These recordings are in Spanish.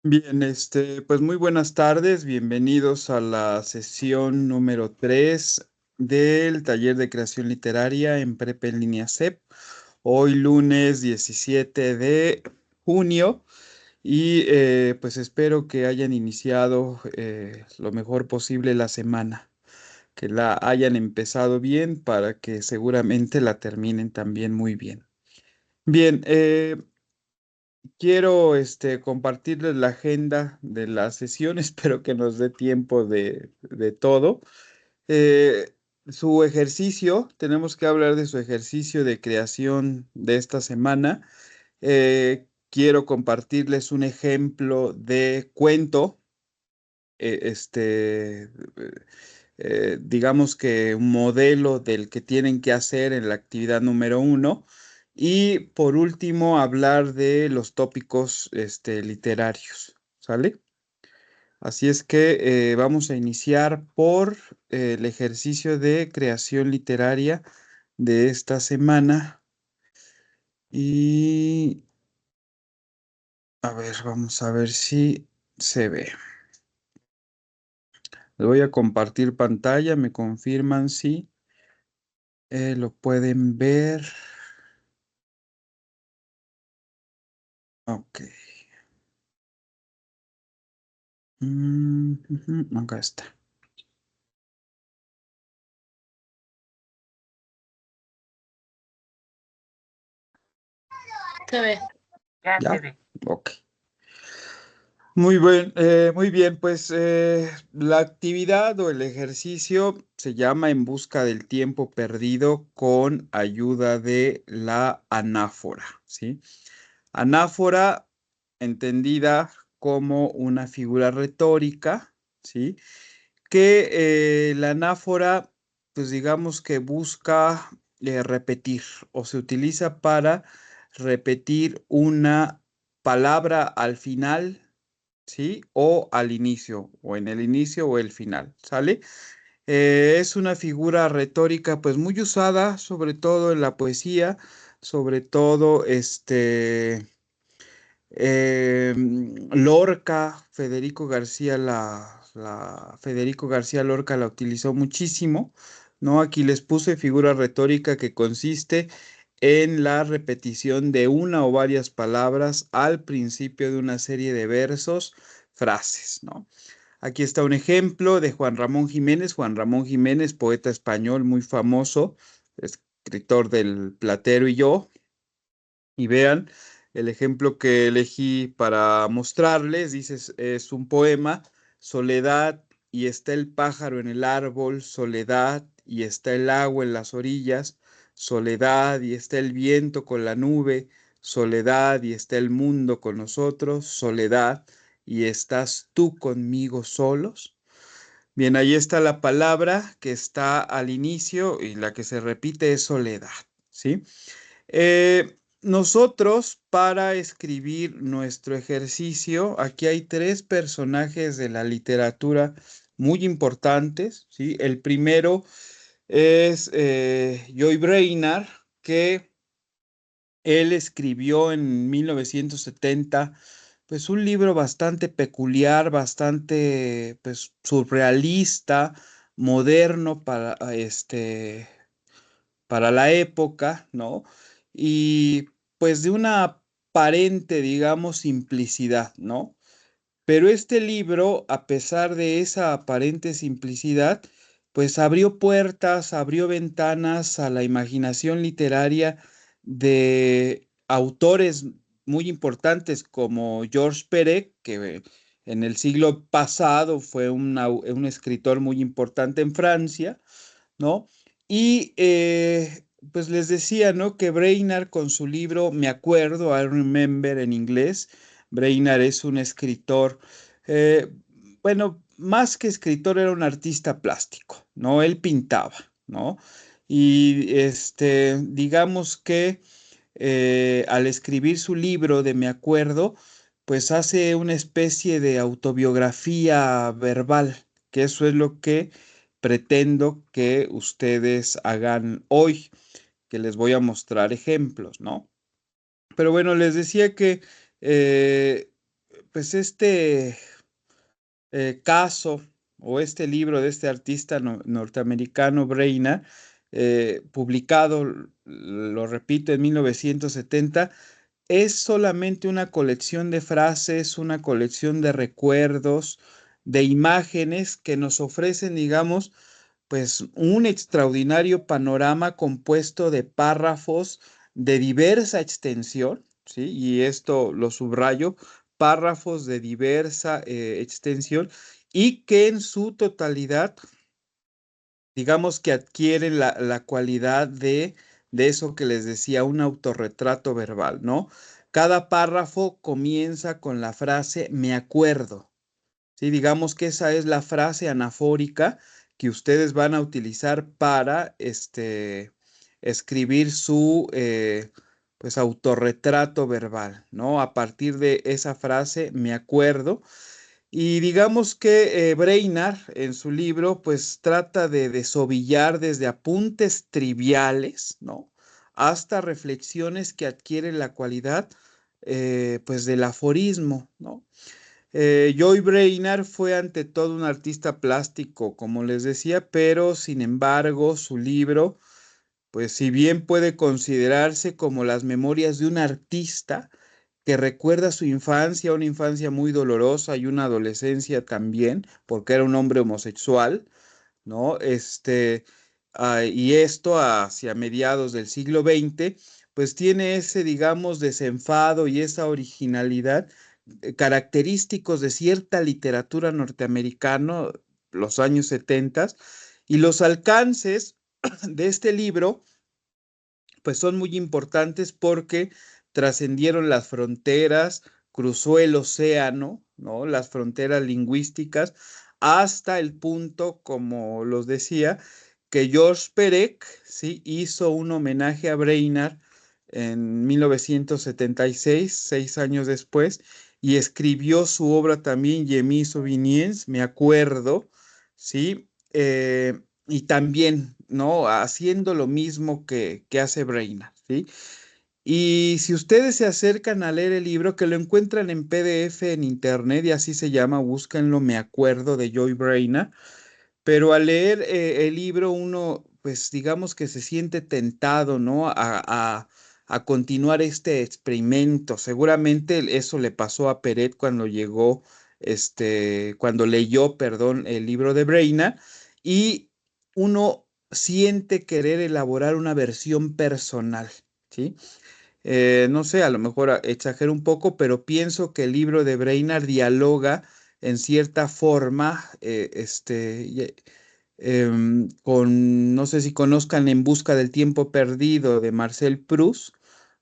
Bien, pues muy buenas tardes, bienvenidos a la sesión número 3 del taller de creación literaria en Prepa en línea CEP. Hoy lunes 17 de junio y pues espero que hayan iniciado lo mejor posible la semana, que la hayan empezado bien para que seguramente la terminen también muy bien. Bien, quiero compartirles la agenda de la sesión, espero que nos dé tiempo de todo. Eh, Su ejercicio, tenemos que hablar de su ejercicio de creación de esta semana. Quiero compartirles un ejemplo de cuento, eh, este, eh, digamos que un modelo del que tienen que hacer en la actividad número 1. Y por último, hablar de los tópicos, literarios, ¿sale? Así es que vamos a iniciar por el ejercicio de creación literaria de esta semana. Y a ver, vamos a ver si se ve. Les voy a compartir pantalla, me confirman si lo pueden ver. Ok. Ujú, acá está. Se ve. Ya se ¿Ya? ve. Ok. Muy bien, pues la actividad o el ejercicio se llama En busca del tiempo perdido con ayuda de la anáfora, ¿sí? Anáfora entendida como una figura retórica, ¿sí? Que la anáfora, pues digamos que busca repetir o se utiliza para repetir una palabra al final, ¿sí? O al inicio, o en el inicio o el final, ¿sale? Es una figura retórica pues muy usada, sobre todo en la poesía, sobre todo Lorca, Federico García Lorca la utilizó muchísimo, ¿no? Aquí les puse figura retórica que consiste en la repetición de una o varias palabras al principio de una serie de versos, frases, ¿no? Aquí está un ejemplo de Juan Ramón Jiménez. Juan Ramón Jiménez, poeta español muy famoso, escritor del Platero y yo. Y vean, el ejemplo que elegí para mostrarles, dice, es un poema, soledad, y está el pájaro en el árbol, soledad, y está el agua en las orillas, soledad, y está el viento con la nube, soledad, y está el mundo con nosotros, soledad, y estás tú conmigo solos. Bien, ahí está la palabra que está al inicio y la que se repite es soledad, ¿sí? Nosotros, para escribir nuestro ejercicio, aquí hay tres personajes de la literatura muy importantes, ¿sí? El primero es Joy Brainard, que él escribió en 1970, pues un libro bastante peculiar, bastante, pues, surrealista, moderno para la época, ¿no? Y pues de una aparente, digamos, simplicidad, ¿no? Pero este libro, a pesar de esa aparente simplicidad, pues abrió puertas, abrió ventanas a la imaginación literaria de autores muy importantes como Georges Perec, que en el siglo pasado fue un escritor muy importante en Francia, ¿no? Y pues les decía, ¿no? Que Brainerd con su libro Me acuerdo, I Remember en inglés, Brainerd es un escritor, eh, bueno, más que escritor era un artista plástico, ¿no? Él pintaba, ¿no? Y digamos que al escribir su libro de Me acuerdo, pues hace una especie de autobiografía verbal, que eso es lo que pretendo que ustedes hagan hoy, que les voy a mostrar ejemplos, ¿no? Pero bueno, les decía que eh, pues este caso o este libro de este artista norteamericano, Brainerd, publicado, lo repito, en 1970, es solamente una colección de frases, una colección de recuerdos, de imágenes que nos ofrecen, digamos, pues un extraordinario panorama compuesto de párrafos de diversa extensión, ¿sí? Y esto lo subrayo, párrafos de diversa extensión y que en su totalidad, digamos que adquieren la cualidad de eso que les decía, un autorretrato verbal, ¿no? Cada párrafo comienza con la frase me acuerdo. Sí, digamos que esa es la frase anafórica que ustedes van a utilizar para escribir su pues autorretrato verbal, ¿no? A partir de esa frase, me acuerdo. Y digamos que Brainerd en su libro pues trata de desovillar desde apuntes triviales, ¿no? Hasta reflexiones que adquieren la cualidad pues del aforismo, ¿no? Joy Brainerd fue ante todo un artista plástico, como les decía, pero sin embargo su libro, pues si bien puede considerarse como las memorias de un artista que recuerda su infancia, una infancia muy dolorosa y una adolescencia también, porque era un hombre homosexual, ¿no? Y esto hacia mediados del siglo XX, pues tiene ese, digamos, desenfado y esa originalidad característicos de cierta literatura norteamericana, los años 70, y los alcances de este libro, pues son muy importantes porque trascendieron las fronteras, cruzó el océano, ¿no? Las fronteras lingüísticas, hasta el punto, como los decía, que George Perec, ¿sí? Hizo un homenaje a Brainerd en 1976, 6 años después, y escribió su obra también, Yemi Sauvignies, me acuerdo, ¿sí? Y también, ¿no? Haciendo lo mismo que hace Brainerd, ¿sí? Y si ustedes se acercan a leer el libro, que lo encuentran en PDF en internet y así se llama, búsquenlo, me acuerdo de Joy Brainerd, pero al leer el libro uno, pues digamos que se siente tentado, ¿no? A continuar este experimento. Seguramente eso le pasó a Peret cuando llegó, cuando leyó, perdón, el libro de Brainerd y uno siente querer elaborar una versión personal, ¿sí? No sé, a lo mejor exagero un poco, pero pienso que el libro de Brainerd dialoga en cierta forma, no sé si conozcan En busca del tiempo perdido de Marcel Proust,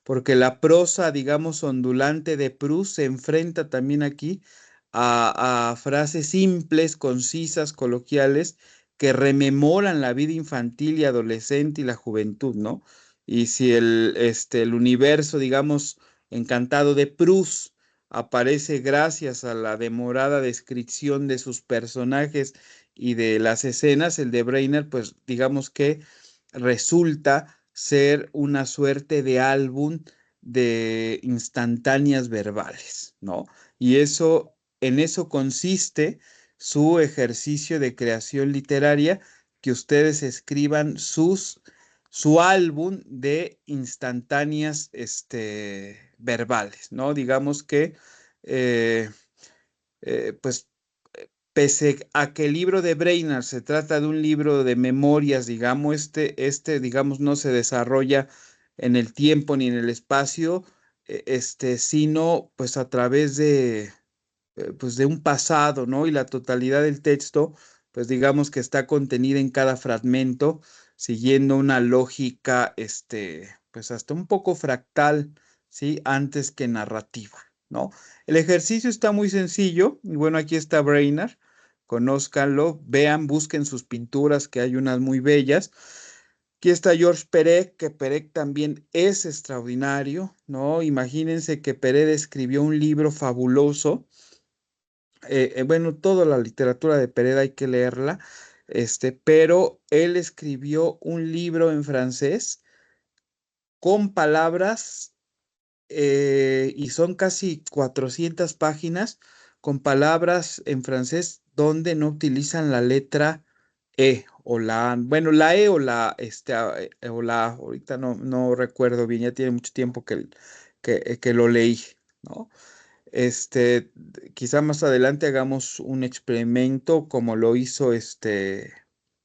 porque la prosa, digamos, ondulante de Proust se enfrenta también aquí a frases simples, concisas, coloquiales, que rememoran la vida infantil y adolescente y la juventud, ¿no? Y si el universo, digamos, encantado de Proust aparece gracias a la demorada descripción de sus personajes y de las escenas, el de Brainerd, pues digamos que resulta ser una suerte de álbum de instantáneas verbales, ¿no? Y en eso consiste su ejercicio de creación literaria, que ustedes escriban su álbum de instantáneas, verbales, ¿no? Digamos que, eh, pues, pese a que el libro de Brainerd se trata de un libro de memorias, digamos, digamos, no se desarrolla en el tiempo ni en el espacio, sino pues a través pues de un pasado, ¿no? Y la totalidad del texto, pues digamos que está contenida en cada fragmento, siguiendo una lógica, pues hasta un poco fractal, ¿sí? Antes que narrativa, ¿no? El ejercicio está muy sencillo, y bueno, aquí está Brainerd, conózcanlo, vean, busquen sus pinturas, que hay unas muy bellas. Aquí está George Perec, que Perec también es extraordinario, ¿no? Imagínense que Perec escribió un libro fabuloso. Bueno, toda la literatura de Pereda hay que leerla, pero él escribió un libro en francés con palabras y son casi 400 páginas con palabras en francés donde no utilizan la letra E o la A. Bueno, la E o la, o la A, ahorita no recuerdo bien, ya tiene mucho tiempo que lo leí, ¿no? Quizá más adelante hagamos un experimento como lo hizo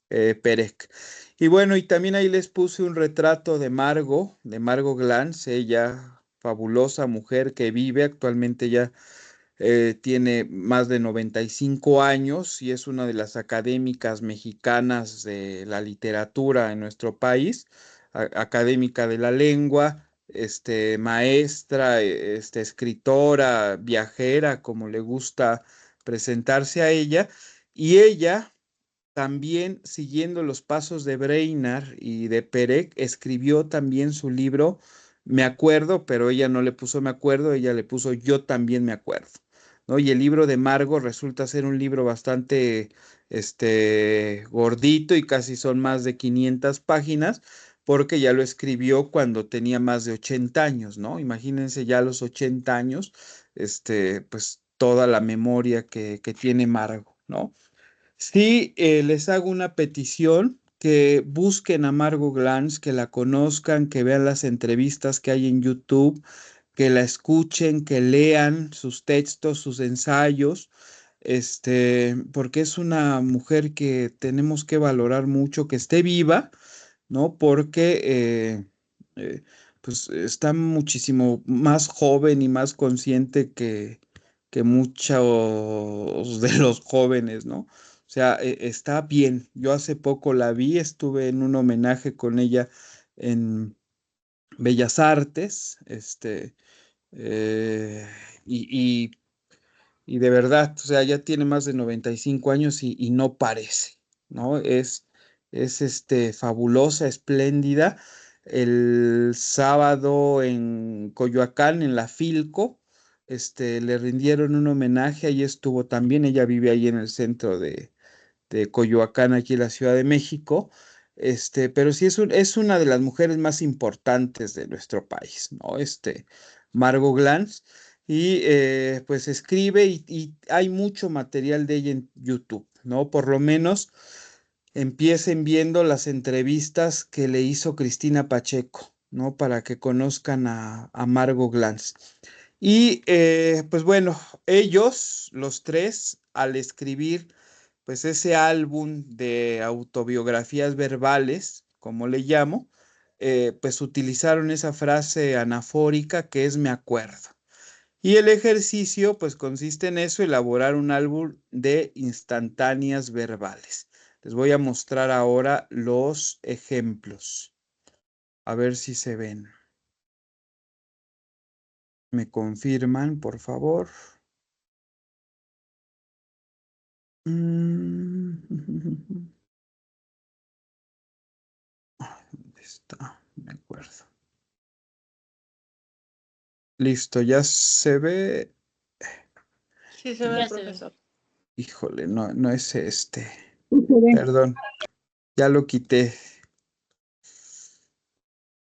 Perec. Y bueno, y también ahí les puse un retrato de Margot Glantz, ella fabulosa mujer que vive actualmente ya tiene más de 95 años y es una de las académicas mexicanas de la literatura en nuestro país, académica de la lengua, maestra, escritora, viajera, como le gusta presentarse a ella. Y ella también, siguiendo los pasos de Breiner y de Perec, escribió también su libro Me acuerdo, pero ella no le puso Me acuerdo, ella le puso Yo también me acuerdo, ¿no? Y el libro de Margo resulta ser un libro bastante, gordito y casi son más de 500 páginas, porque ya lo escribió cuando tenía más de 80 años, ¿no? Imagínense ya a los 80 años, pues toda la memoria que tiene Margo, ¿no? Sí, les hago una petición que busquen a Margot Glantz, que la conozcan, que vean las entrevistas que hay en YouTube, que la escuchen, que lean sus textos, sus ensayos, porque es una mujer que tenemos que valorar mucho, que esté viva, ¿no? Porque eh, pues está muchísimo más joven y más consciente que muchos de los jóvenes, ¿no? O sea, está bien. Yo hace poco la vi, estuve en un homenaje con ella en Bellas Artes, eh, y, y de verdad, o sea, ya tiene más de 95 años y no parece, ¿no? Es fabulosa, espléndida. El sábado en Coyoacán, en la Filco, le rindieron un homenaje, ahí estuvo también, ella vive ahí en el centro de Coyoacán, aquí en la Ciudad de México. Pero sí es una de las mujeres más importantes de nuestro país, ¿no? Margot Glantz. Y pues escribe y hay mucho material de ella en YouTube, ¿no? Por lo menos empiecen viendo las entrevistas que le hizo Cristina Pacheco, ¿no? Para que conozcan a Margot Glantz. Y pues bueno, ellos, los tres, al escribir pues ese álbum de autobiografías verbales, como le llamo, pues utilizaron esa frase anafórica que es me acuerdo. Y el ejercicio pues consiste en eso, elaborar un álbum de instantáneas verbales. Les voy a mostrar ahora los ejemplos. A ver si se ven. Me confirman, por favor. Mm, ¿Dónde está? Me acuerdo. Listo, ya se ve. Sí, se ve, profesor. Híjole, no es este. Sí se ve. Perdón, ya lo quité.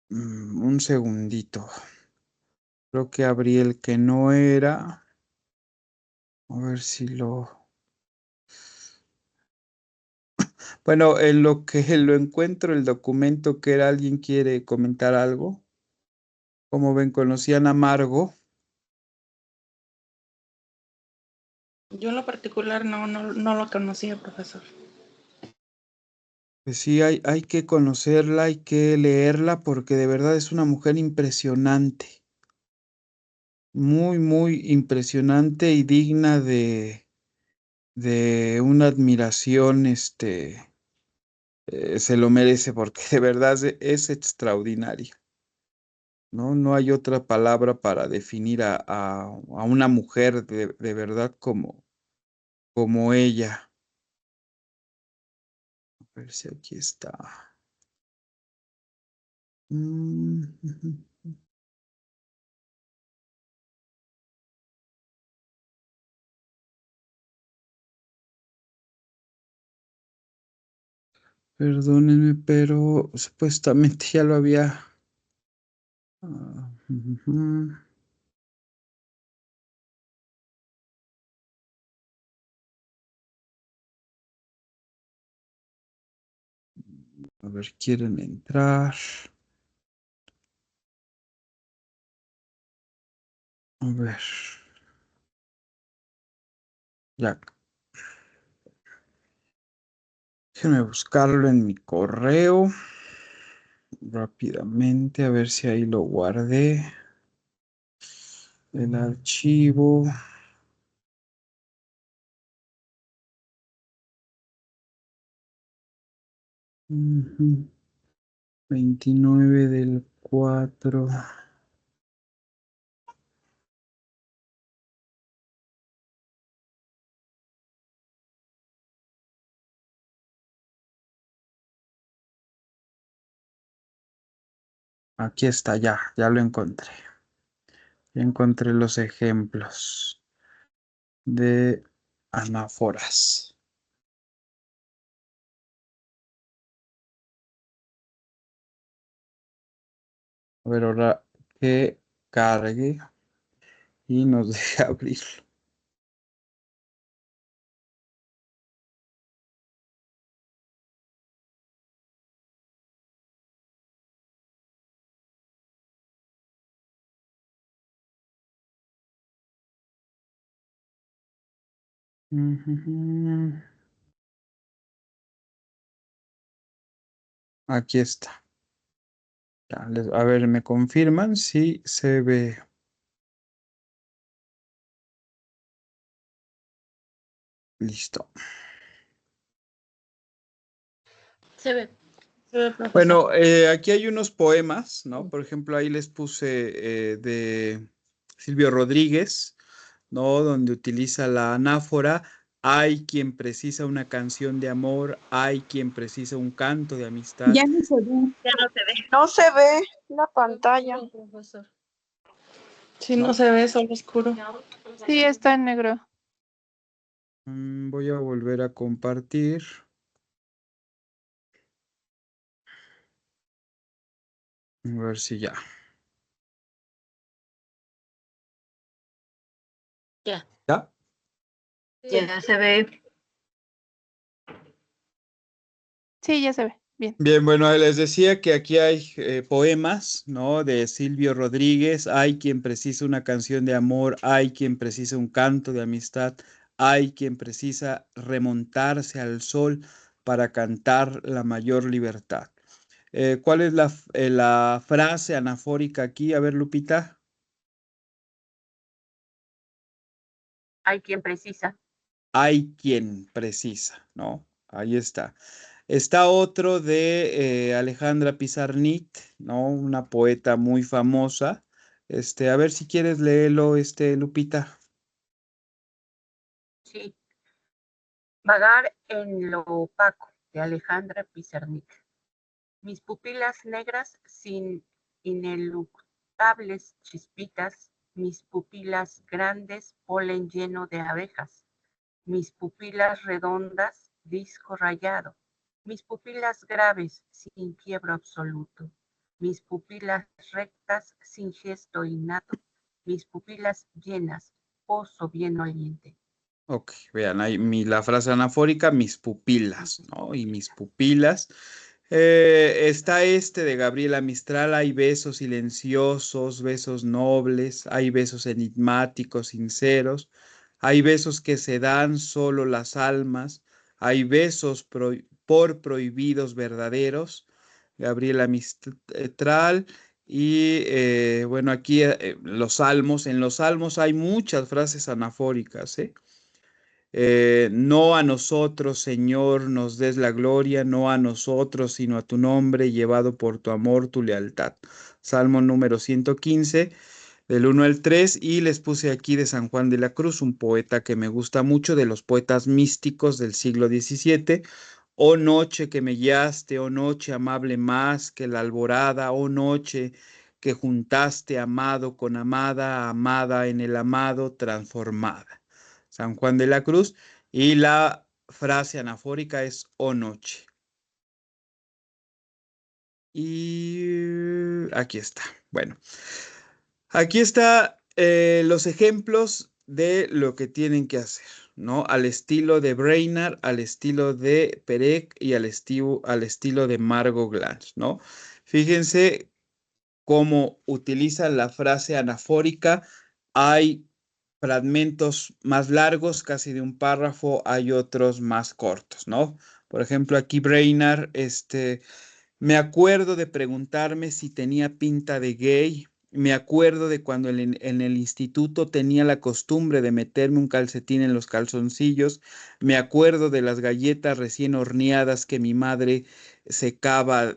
Un segundito. Creo que abrí el que no era. A ver si lo. Bueno, en lo que lo encuentro, el documento que era, ¿alguien quiere comentar algo? Como ven, conocían a Margo. Yo en lo particular no lo conocía, profesor. Pues sí, hay que conocerla, hay que leerla porque de verdad es una mujer impresionante. Muy, muy impresionante y digna de una admiración, se lo merece porque de verdad es extraordinario, ¿no? No hay otra palabra para definir a una mujer de verdad como ella. A ver si aquí está. Ujú. Perdónenme, pero supuestamente ya lo había. Ujú. A ver, quieren entrar. A ver. Ya. Déjenme buscarlo en mi correo rápidamente, a ver si ahí lo guardé. El archivo. Ujú. 29 del 4. Aquí está, ya lo encontré. Ya encontré los ejemplos de anáforas. A ver, ahora que cargue y nos deje abrirlo. Ujujú. Aquí está. A ver, ¿me confirman si se ve? Listo. Se ve. Se ve, profesor. Bueno, aquí hay unos poemas, ¿no? Por ejemplo, ahí les puse de Silvio Rodríguez, ¿no? Donde utiliza la anáfora. Hay quien precisa una canción de amor, hay quien precisa un canto de amistad. Ya no se ve. Ya no se ve. No se ve la pantalla. Profesor. Sí, no se ve, solo oscuro. Sí, está en negro. Voy a volver a compartir. A ver si ya. Ya. ¿Ya? Ya se ve. Sí, ya se ve. Bien. Bien, bueno, les decía que aquí hay poemas, ¿no? De Silvio Rodríguez. Hay quien precisa una canción de amor, hay quien precisa un canto de amistad, hay quien precisa remontarse al sol para cantar la mayor libertad. ¿Cuál es la frase anafórica aquí? A ver, Lupita. Hay quien precisa. Hay quien precisa, ¿no? Ahí está. Está otro de Alejandra Pizarnik, ¿no? Una poeta muy famosa. A ver si quieres léelo, Lupita. Sí, vagar en lo opaco, de Alejandra Pizarnik. Mis pupilas negras sin ineluctables chispitas, mis pupilas grandes, polen lleno de abejas, mis pupilas redondas, disco rayado, mis pupilas graves, sin quiebro absoluto, mis pupilas rectas, sin gesto innato, mis pupilas llenas, pozo bien oliente. Ok, vean, ahí la frase anafórica, mis pupilas, ¿no? Y mis pupilas. Está de Gabriela Mistral, hay besos silenciosos, besos nobles, hay besos enigmáticos, sinceros, hay besos que se dan solo las almas, hay besos por prohibidos verdaderos, Gabriela Mistral. Y bueno, aquí en los salmos hay muchas frases anafóricas, ¿eh? No a nosotros, Señor, nos des la gloria, no a nosotros, sino a tu nombre, llevado por tu amor, tu lealtad. Salmo número 115, del 1 al 3, y les puse aquí de San Juan de la Cruz, un poeta que me gusta mucho, de los poetas místicos del siglo XVII. Oh noche que me guiaste, oh noche amable más que la alborada, oh noche que juntaste amado con amada, amada en el amado transformada. San Juan de la Cruz, y la frase anafórica es o noche. Y aquí está. Bueno, aquí está los ejemplos de lo que tienen que hacer. ¿no? Al estilo de Brainerd, al estilo de Perec y al estilo de Margot Glantz, ¿no? Fíjense cómo utiliza la frase anafórica. Hay fragmentos más largos, casi de un párrafo, hay otros más cortos, ¿no? Por ejemplo, aquí Brainerd, me acuerdo de preguntarme si tenía pinta de gay. Me acuerdo de cuando en el instituto tenía la costumbre de meterme un calcetín en los calzoncillos. Me acuerdo de las galletas recién horneadas que mi madre sacaba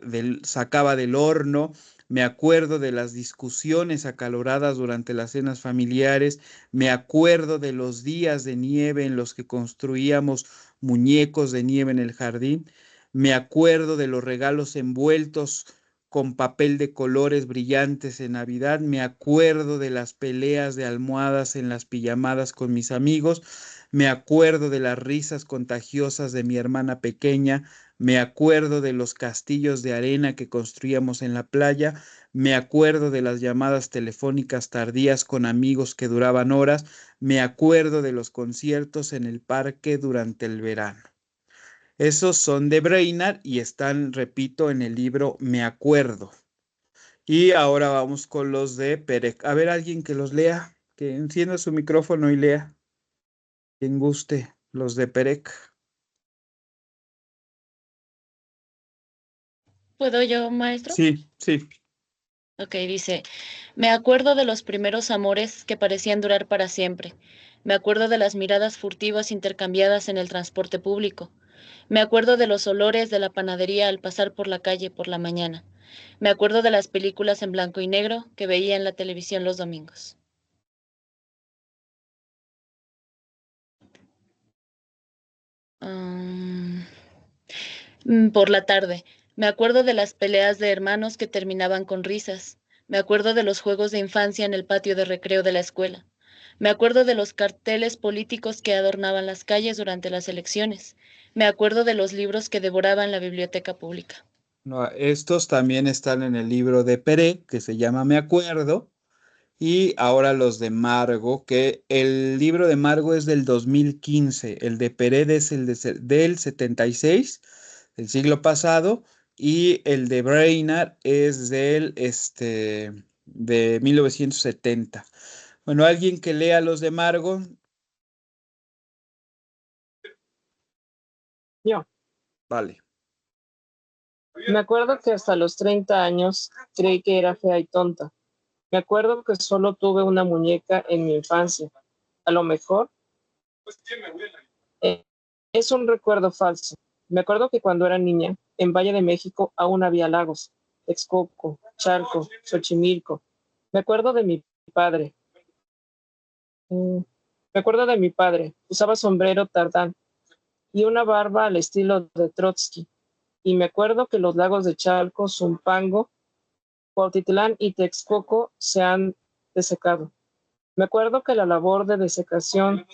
del horno. Me acuerdo de las discusiones acaloradas durante las cenas familiares. Me acuerdo de los días de nieve en los que construíamos muñecos de nieve en el jardín. Me acuerdo de los regalos envueltos con papel de colores brillantes en Navidad. Me acuerdo de las peleas de almohadas en las pijamadas con mis amigos. Me acuerdo de las risas contagiosas de mi hermana pequeña. Me acuerdo de los castillos de arena que construíamos en la playa. Me acuerdo de las llamadas telefónicas tardías con amigos que duraban horas. Me acuerdo de los conciertos en el parque durante el verano. Esos son de Brainerd y están, repito, en el libro Me Acuerdo. Y ahora vamos con los de Perec. A ver, alguien que los lea, que encienda su micrófono y lea. Quien guste, los de Perec. ¿Puedo yo, maestro? Sí, sí. Ok, dice, me acuerdo de los primeros amores que parecían durar para siempre. Me acuerdo de las miradas furtivas intercambiadas en el transporte público. Me acuerdo de los olores de la panadería al pasar por la calle por la mañana. Me acuerdo de las películas en blanco y negro que veía en la televisión los domingos. Mm, por la tarde. Me acuerdo de las peleas de hermanos que terminaban con risas. Me acuerdo de los juegos de infancia en el patio de recreo de la escuela. Me acuerdo de los carteles políticos que adornaban las calles durante las elecciones. Me acuerdo de los libros que devoraban la biblioteca pública. No, estos también están en el libro de Perec, que se llama Me Acuerdo. Y ahora los de Margo, que el libro de Margo es del 2015, el de Pérez es del 76, del siglo pasado, y el de Brainerd es de 1970. Bueno, alguien que lea los de Margo, Yo. vale. Me acuerdo que hasta los 30 años creí que era fea y tonta. Me acuerdo que solo tuve una muñeca en mi infancia. A lo mejor eh, es un recuerdo falso. Me acuerdo que cuando era niña, en Valle de México aún había lagos, Texcoco, Chalco, Xochimilco. Me acuerdo de mi padre. Me acuerdo de mi padre. Usaba sombrero tardán y una barba al estilo de Trotsky. Y me acuerdo que los lagos de Chalco, Zumpango, Cuautitlán y Texcoco se han desecado. Me acuerdo que la labor de desecación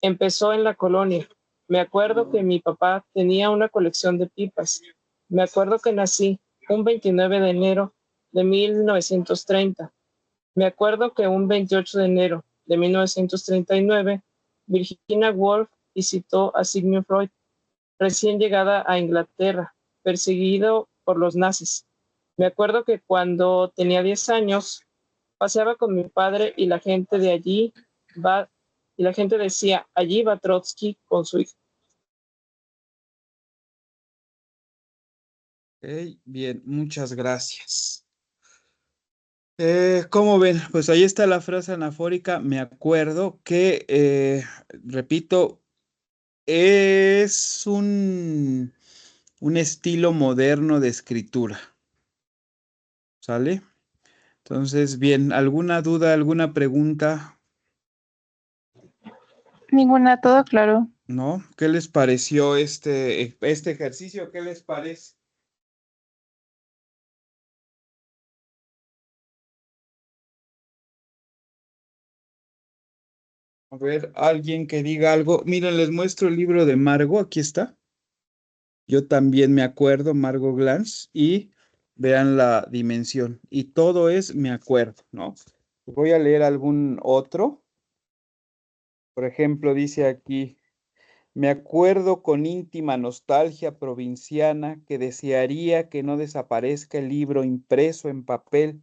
empezó en la colonia. Me acuerdo que mi papá tenía una colección de pipas. Me acuerdo que nací un 29 de enero de 1930. Me acuerdo que un 28 de enero de 1939, Virginia Woolf visitó a Sigmund Freud, recién llegada a Inglaterra, perseguido por los nazis. Me acuerdo que cuando tenía 10 años, paseaba con mi padre y la gente de allí va, y la gente decía, allí va Trotsky con su hija. Ok, bien, muchas gracias. ¿Cómo ven? Pues ahí está la frase anafórica. Me acuerdo que, repito, es un estilo moderno de escritura, ¿sale? Entonces, bien, ¿alguna duda, alguna pregunta? Ninguna, todo claro. ¿No? ¿Qué les pareció este ejercicio? ¿Qué les parece? A ver, alguien que diga algo. Miren, les muestro el libro de Margo, aquí está. Yo también me acuerdo, Margo Glantz, y vean la dimensión. Y todo es me acuerdo, ¿no? Voy a leer algún otro. Por ejemplo, dice aquí, me acuerdo con íntima nostalgia provinciana que desearía que no desaparezca el libro impreso en papel.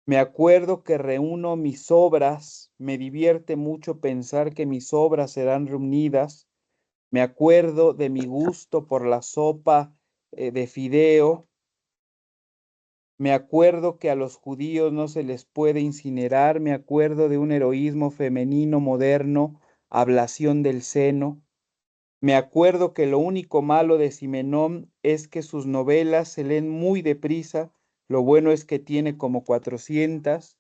Me acuerdo que reúno mis obras, me divierte mucho pensar que mis obras serán reunidas. Me acuerdo de mi gusto por la sopa de fideo. Me acuerdo que a los judíos no se les puede incinerar. Me acuerdo de un heroísmo femenino moderno, ablación del seno. Me acuerdo que lo único malo de Simenón es que sus novelas se leen muy deprisa. Lo bueno es que tiene como 400.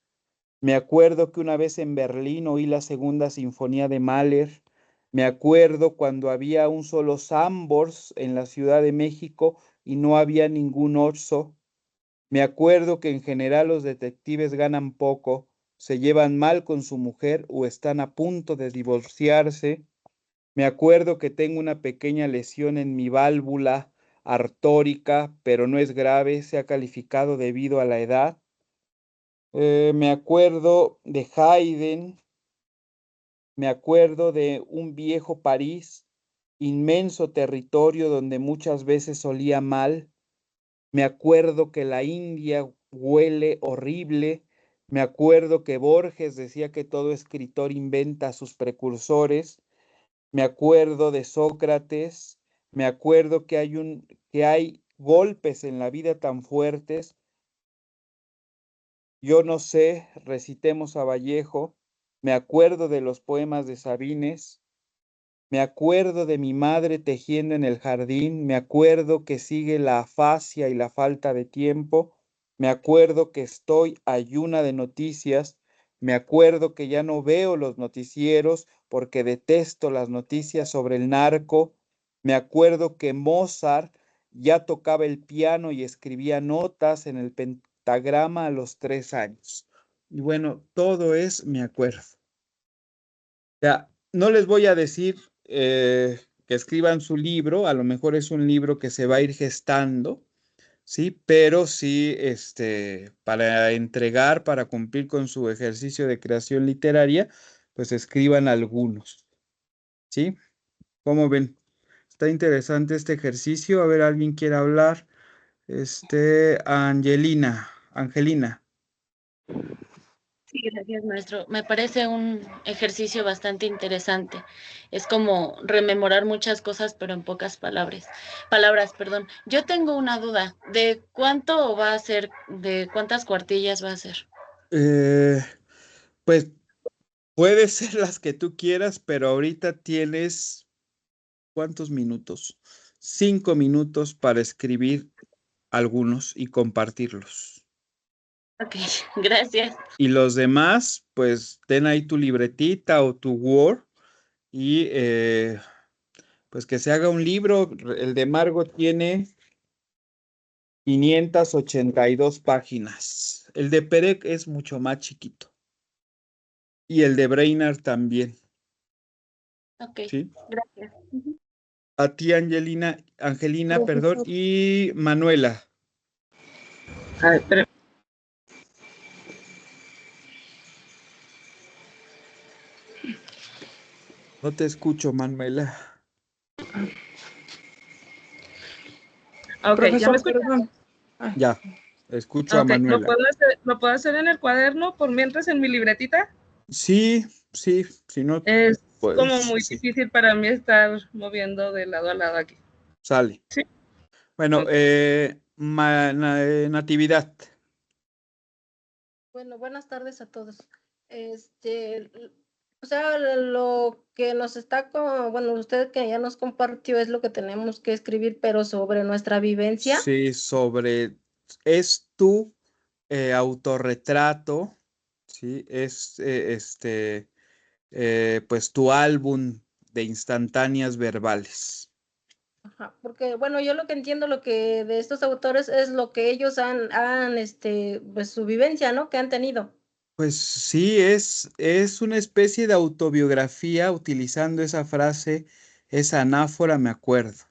Me acuerdo que una vez en Berlín oí la segunda sinfonía de Mahler. Me acuerdo cuando había un solo Sambors en la Ciudad de México y no había ningún Oxo. Me acuerdo que en general los detectives ganan poco, se llevan mal con su mujer o están a punto de divorciarse. Me acuerdo que tengo una pequeña lesión en mi válvula artórica, pero no es grave, se ha calificado debido a la edad. Me acuerdo de Haydn, me acuerdo de un viejo París, inmenso territorio donde muchas veces olía mal. Me acuerdo que la India huele horrible. Me acuerdo que Borges decía que todo escritor inventa a sus precursores. Me acuerdo de Sócrates. Me acuerdo que hay golpes en la vida tan fuertes. Yo no sé, recitemos a Vallejo. Me acuerdo de los poemas de Sabines. Me acuerdo de mi madre tejiendo en el jardín. Me acuerdo que sigue la afasia y la falta de tiempo. Me acuerdo que estoy ayuna de noticias. Me acuerdo que ya no veo los noticieros porque detesto las noticias sobre el narco. Me acuerdo que Mozart ya tocaba el piano y escribía notas en el pentagrama a los 3 años. Y bueno, todo es me acuerdo. Ya, no les voy a decir que escriban su libro, a lo mejor es un libro que se va a ir gestando, ¿sí? Pero sí, para entregar, para cumplir con su ejercicio de creación literaria, pues escriban algunos, ¿sí? ¿Cómo ven? Está interesante este ejercicio. A ver, ¿alguien quiere hablar? Angelina. Sí, gracias, maestro. Me parece un ejercicio bastante interesante. Es como rememorar muchas cosas, pero en pocas palabras. Palabras, perdón. Yo tengo una duda. ¿De cuánto va a ser? ¿De cuántas cuartillas va a ser? Eh, pues puede ser las que tú quieras, pero ahorita tienes ¿cuántos minutos? 5 minutos para escribir algunos y compartirlos. Ok, gracias. Y los demás, pues ten ahí tu libretita o tu Word y pues que se haga un libro. El de Margo tiene 582 páginas. El de Perec es mucho más chiquito. Y el de Brainerd también, Ok, ¿sí? gracias. A ti, Angelina, perdón, Profesor. y Manuela. A ver, pero, No te escucho, Manuela. ok, ¿ya me Profesor, escucha? perdón. Ah, Ya, escucho a Ok, Manuela. lo puedo hacer en el cuaderno por mientras en mi libretita? Sí, sí, si no, Es como pues muy sí, difícil para mí estar moviendo de lado a lado aquí. sale. Sí. Bueno, Ok. Natividad. Bueno, buenas tardes a todos. O sea, lo que nos está bueno, usted que ya nos compartió es lo que tenemos que escribir, pero sobre nuestra vivencia. Sí, es tu autorretrato, sí, es pues tu álbum de instantáneas verbales. Ajá, porque, bueno, yo lo que entiendo, lo que de estos autores es lo que ellos pues su vivencia, ¿no? Que han tenido. Pues sí, es una especie de autobiografía utilizando esa frase, esa anáfora, me acuerdo.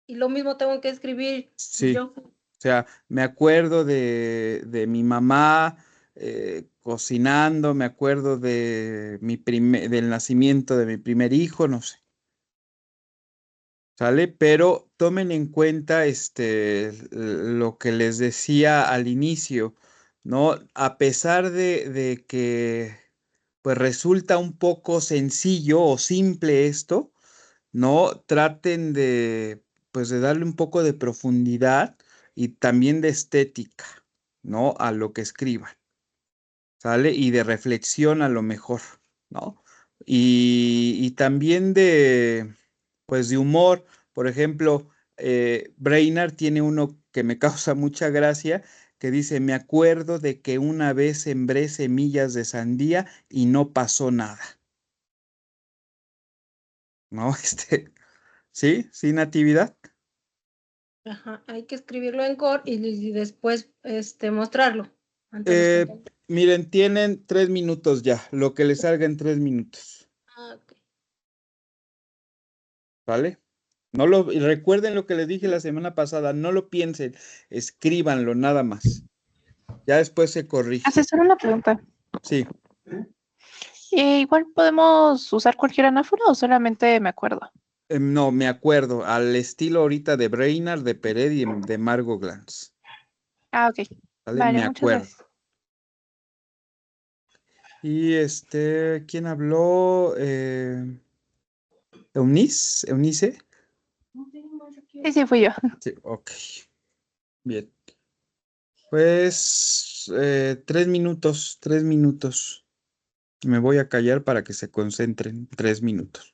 Y lo mismo tengo que escribir Sí. yo. O sea, me acuerdo de mi mamá, cocinando, me acuerdo de del nacimiento de mi primer hijo, no sé. ¿Sale? Pero tomen en cuenta lo que les decía al inicio, ¿no? A pesar de que pues resulta un poco sencillo o simple esto, ¿no? Traten de pues de darle un poco de profundidad y también de estética, ¿no? A lo que escriban, ¿sale? Y de reflexión a lo mejor, ¿no? Y también de pues de humor. Por ejemplo, Brainerd tiene uno que me causa mucha gracia, que dice, me acuerdo de que una vez sembré semillas de sandía y no pasó nada. ¿No? ¿Sí? ¿Sí, Natividad? Ajá, hay que escribirlo en core y después mostrarlo ante los Eh, compañeros. miren, tienen 3 minutos ya, lo que les salga en 3 minutos, Ah, ok. ¿vale? Y recuerden lo que les dije la semana pasada, no lo piensen, escríbanlo nada más. Ya después se corrige. Hacer una pregunta. Sí. Igual podemos usar cualquier anáfora o solamente me acuerdo. No, me acuerdo, al estilo ahorita de Brainerd, de Pérez y de Margot Glantz. Ah, ok. ¿Vale? Vale, Me muchas acuerdo. gracias. Y ¿quién habló? ¿Eunice? Sí, sí, fui yo. Sí, ok. Bien. Pues 3 minutos, 3 minutos. Me voy a callar para que se concentren. 3 minutos.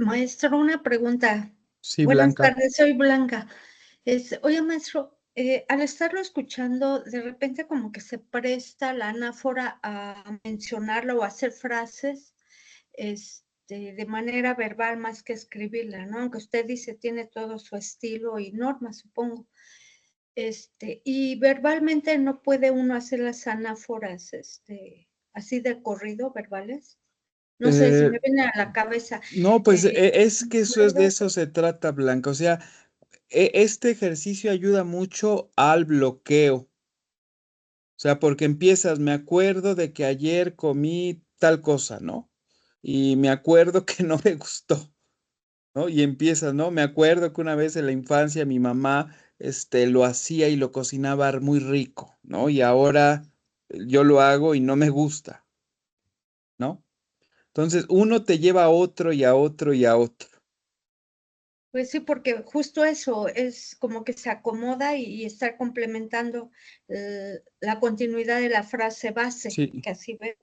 Maestro, una pregunta. Sí, Buenas Blanca. tardes, soy Blanca. Oye, maestro, al estarlo escuchando, de repente como que se presta la anáfora a mencionarlo o a hacer frases de manera verbal más que escribirla, ¿no? Aunque usted dice tiene todo su estilo y norma, supongo. Y verbalmente no puede uno hacer las anáforas, así de corrido, verbales. No sé si Eh, me viene a la cabeza. no, pues es que de ¿Puedo? eso se trata, Blanca. O sea, este ejercicio ayuda mucho al bloqueo. O sea, porque empiezas, me acuerdo de que ayer comí tal cosa, ¿no? Y me acuerdo que no me gustó, ¿no? Y empiezas, ¿no? Me acuerdo que una vez en la infancia mi mamá, lo hacía y lo cocinaba muy rico, ¿no? Y ahora yo lo hago y no me gusta, ¿no? Entonces, uno te lleva a otro y a otro y a otro. Pues sí, porque justo eso es como que se acomoda y está complementando la continuidad de la frase base, Sí, que así ve.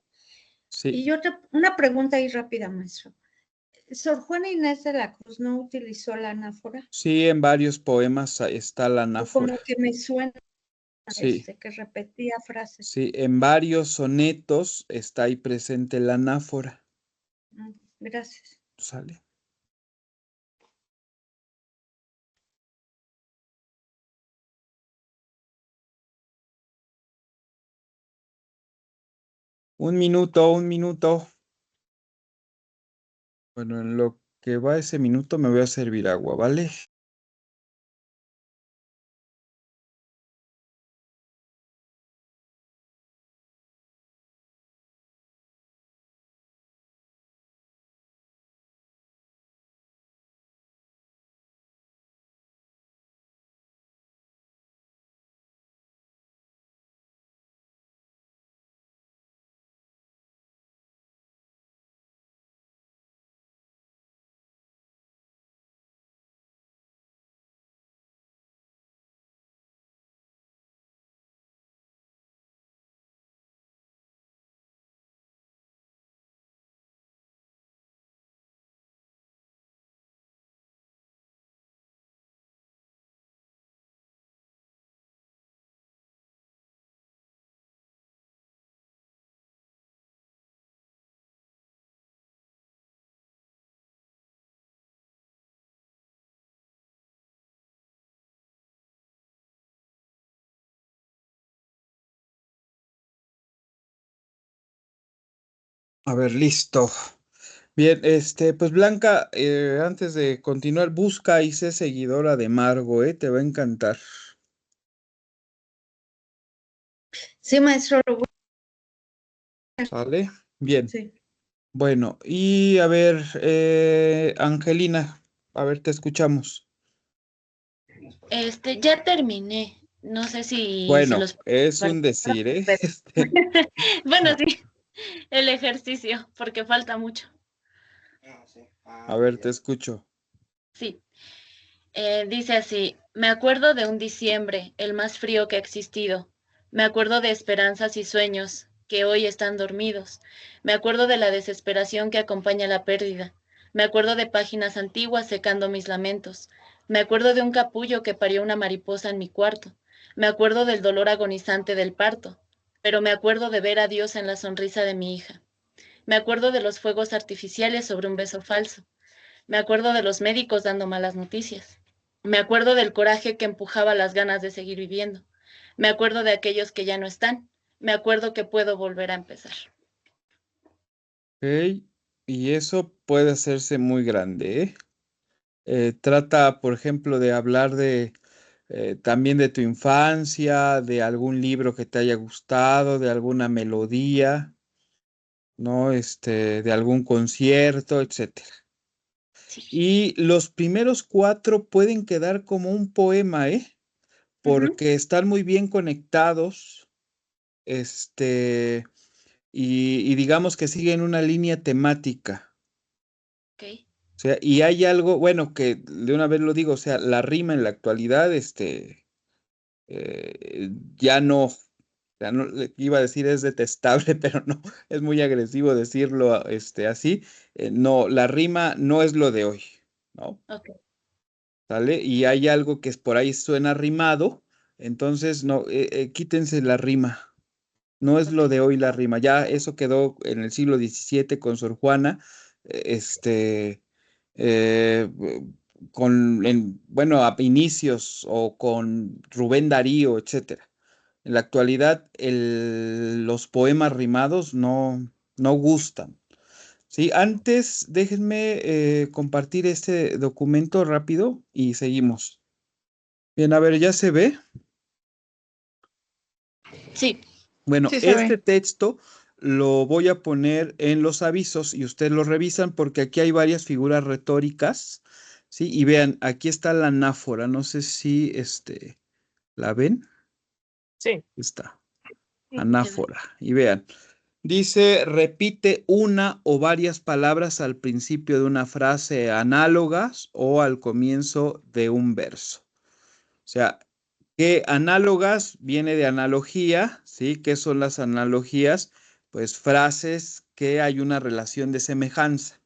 sí, Y una pregunta ahí rápida, maestro. ¿Sor Juana Inés de la Cruz no utilizó la anáfora? sí, en varios poemas está la O anáfora. como que me suena Sí, que repetía frases. sí, en varios sonetos está ahí presente la anáfora. Gracias. ¿Sale? Un minuto, un minuto. Bueno, en lo que va ese minuto me voy a servir agua, ¿vale? A ver, listo. Bien, pues Blanca, antes de continuar, busca y sé seguidora de Margo, te va a encantar. Sí, maestro, lo voy ¿Sale? Bien. sí. Bueno, y a ver, Angelina, a ver, te escuchamos. Ya terminé. No sé si se Bueno, los... es un decir, ¿eh? Pero- Bueno, sí, el ejercicio, porque falta mucho. A ver, te escucho. Sí. Dice así, me acuerdo de un diciembre, el más frío que ha existido. Me acuerdo de esperanzas y sueños que hoy están dormidos. Me acuerdo de la desesperación que acompaña la pérdida. Me acuerdo de páginas antiguas secando mis lamentos. Me acuerdo de un capullo que parió una mariposa en mi cuarto. Me acuerdo del dolor agonizante del parto. Pero me acuerdo de ver a Dios en la sonrisa de mi hija. Me acuerdo de los fuegos artificiales sobre un beso falso. Me acuerdo de los médicos dando malas noticias. Me acuerdo del coraje que empujaba las ganas de seguir viviendo. Me acuerdo de aquellos que ya no están. Me acuerdo que puedo volver a empezar. Ok, y eso puede hacerse muy grande, ¿eh? Trata, por ejemplo, de hablar de también de tu infancia, de algún libro que te haya gustado, de alguna melodía, ¿no? De algún concierto, etcétera. Sí. Y los primeros cuatro pueden quedar como un poema, ¿eh? Ujú. Porque están muy bien conectados, este, y digamos que siguen una línea temática. Ok. O sea, y hay algo, bueno, que de una vez lo digo, o sea, la rima en la actualidad, ya no, ya no, iba a decir es detestable, pero no, es muy agresivo decirlo, así. No, la rima no es lo de hoy, ¿no? Ok. ¿Sale? Y hay algo que es por ahí suena rimado, entonces no, quítense la rima. No es Ok. lo de hoy la rima, ya eso quedó en el siglo XVII con Sor Juana, eh, este, eh, bueno, a inicios o con Rubén Darío, etcétera. En la actualidad, los poemas rimados no gustan. Sí, antes déjenme compartir este documento rápido y seguimos. Bien, a ver, ¿ya se ve? Sí. Bueno, Sí se este ve. texto lo voy a poner en los avisos y ustedes lo revisan porque aquí hay varias figuras retóricas, ¿sí? Y vean, aquí está la anáfora, no sé si la ven, Sí, está, Sí, se ve. anáfora. Y vean, dice, repite una o varias palabras al principio de una frase análogas o al comienzo de un verso. O sea, que análogas viene de analogía, ¿sí? ¿Qué son las analogías? Pues frases que hay una relación de semejanza.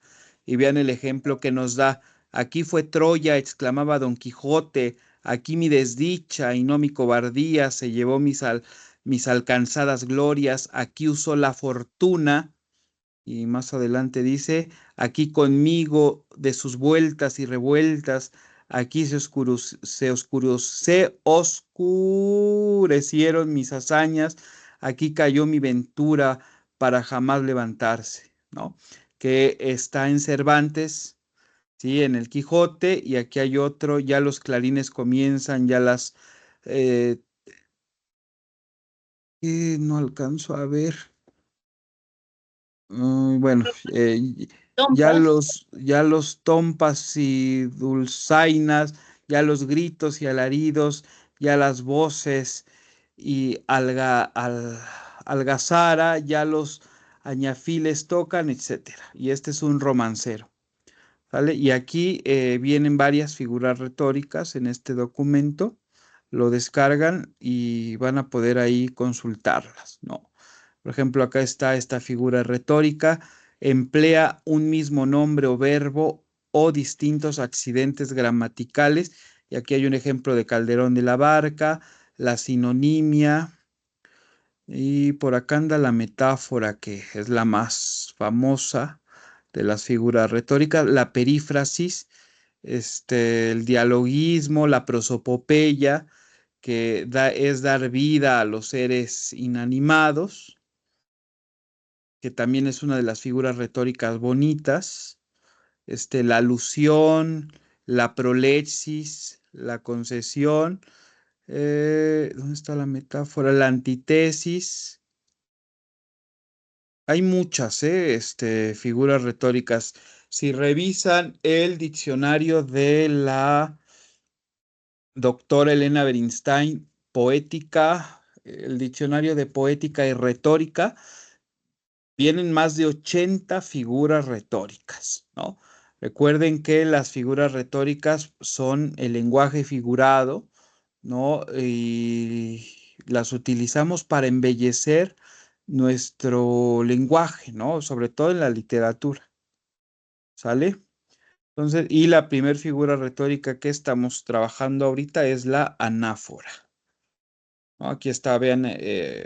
Y vean el ejemplo que nos da. Aquí fue Troya, exclamaba Don Quijote, aquí mi desdicha y no mi cobardía se llevó mis alcanzadas glorias, aquí usó la fortuna. Y más adelante dice, aquí conmigo de sus vueltas y revueltas, aquí se oscurecieron mis hazañas, aquí cayó mi ventura para jamás levantarse, ¿no? Que está en Cervantes, ¿sí? En el Quijote, y aquí hay otro, ya los clarines comienzan, ya eh, no alcanzo a ver. Bueno, Trompas. ya los tompas y dulzainas, ya los gritos y alaridos, ya las voces y algazara, ya los añafiles tocan, etcétera. Y este es un romancero, ¿vale? Y aquí vienen varias figuras retóricas en este documento, lo descargan y van a poder ahí consultarlas, ¿no? Por ejemplo, acá está esta figura retórica, emplea un mismo nombre o verbo o distintos accidentes gramaticales. Y aquí hay un ejemplo de Calderón de la Barca, la sinonimia, y por acá anda la metáfora, que es la más famosa de las figuras retóricas, la perífrasis, el dialogismo, la prosopopeya, que es dar vida a los seres inanimados. que también es una de las figuras retóricas bonitas. La alusión, la prolepsis, la concesión. ¿Dónde está la metáfora? La antítesis. Hay muchas, figuras retóricas. Si revisan el diccionario de la doctora Elena Bernstein, poética, el diccionario de poética y retórica, vienen más de 80 figuras retóricas, ¿no? Recuerden que las figuras retóricas son el lenguaje figurado, ¿no? Y las utilizamos para embellecer nuestro lenguaje, ¿no? Sobre todo en la literatura, ¿sale? Entonces, y la primer figura retórica que estamos trabajando ahorita es la anáfora, ¿no? Aquí está, vean,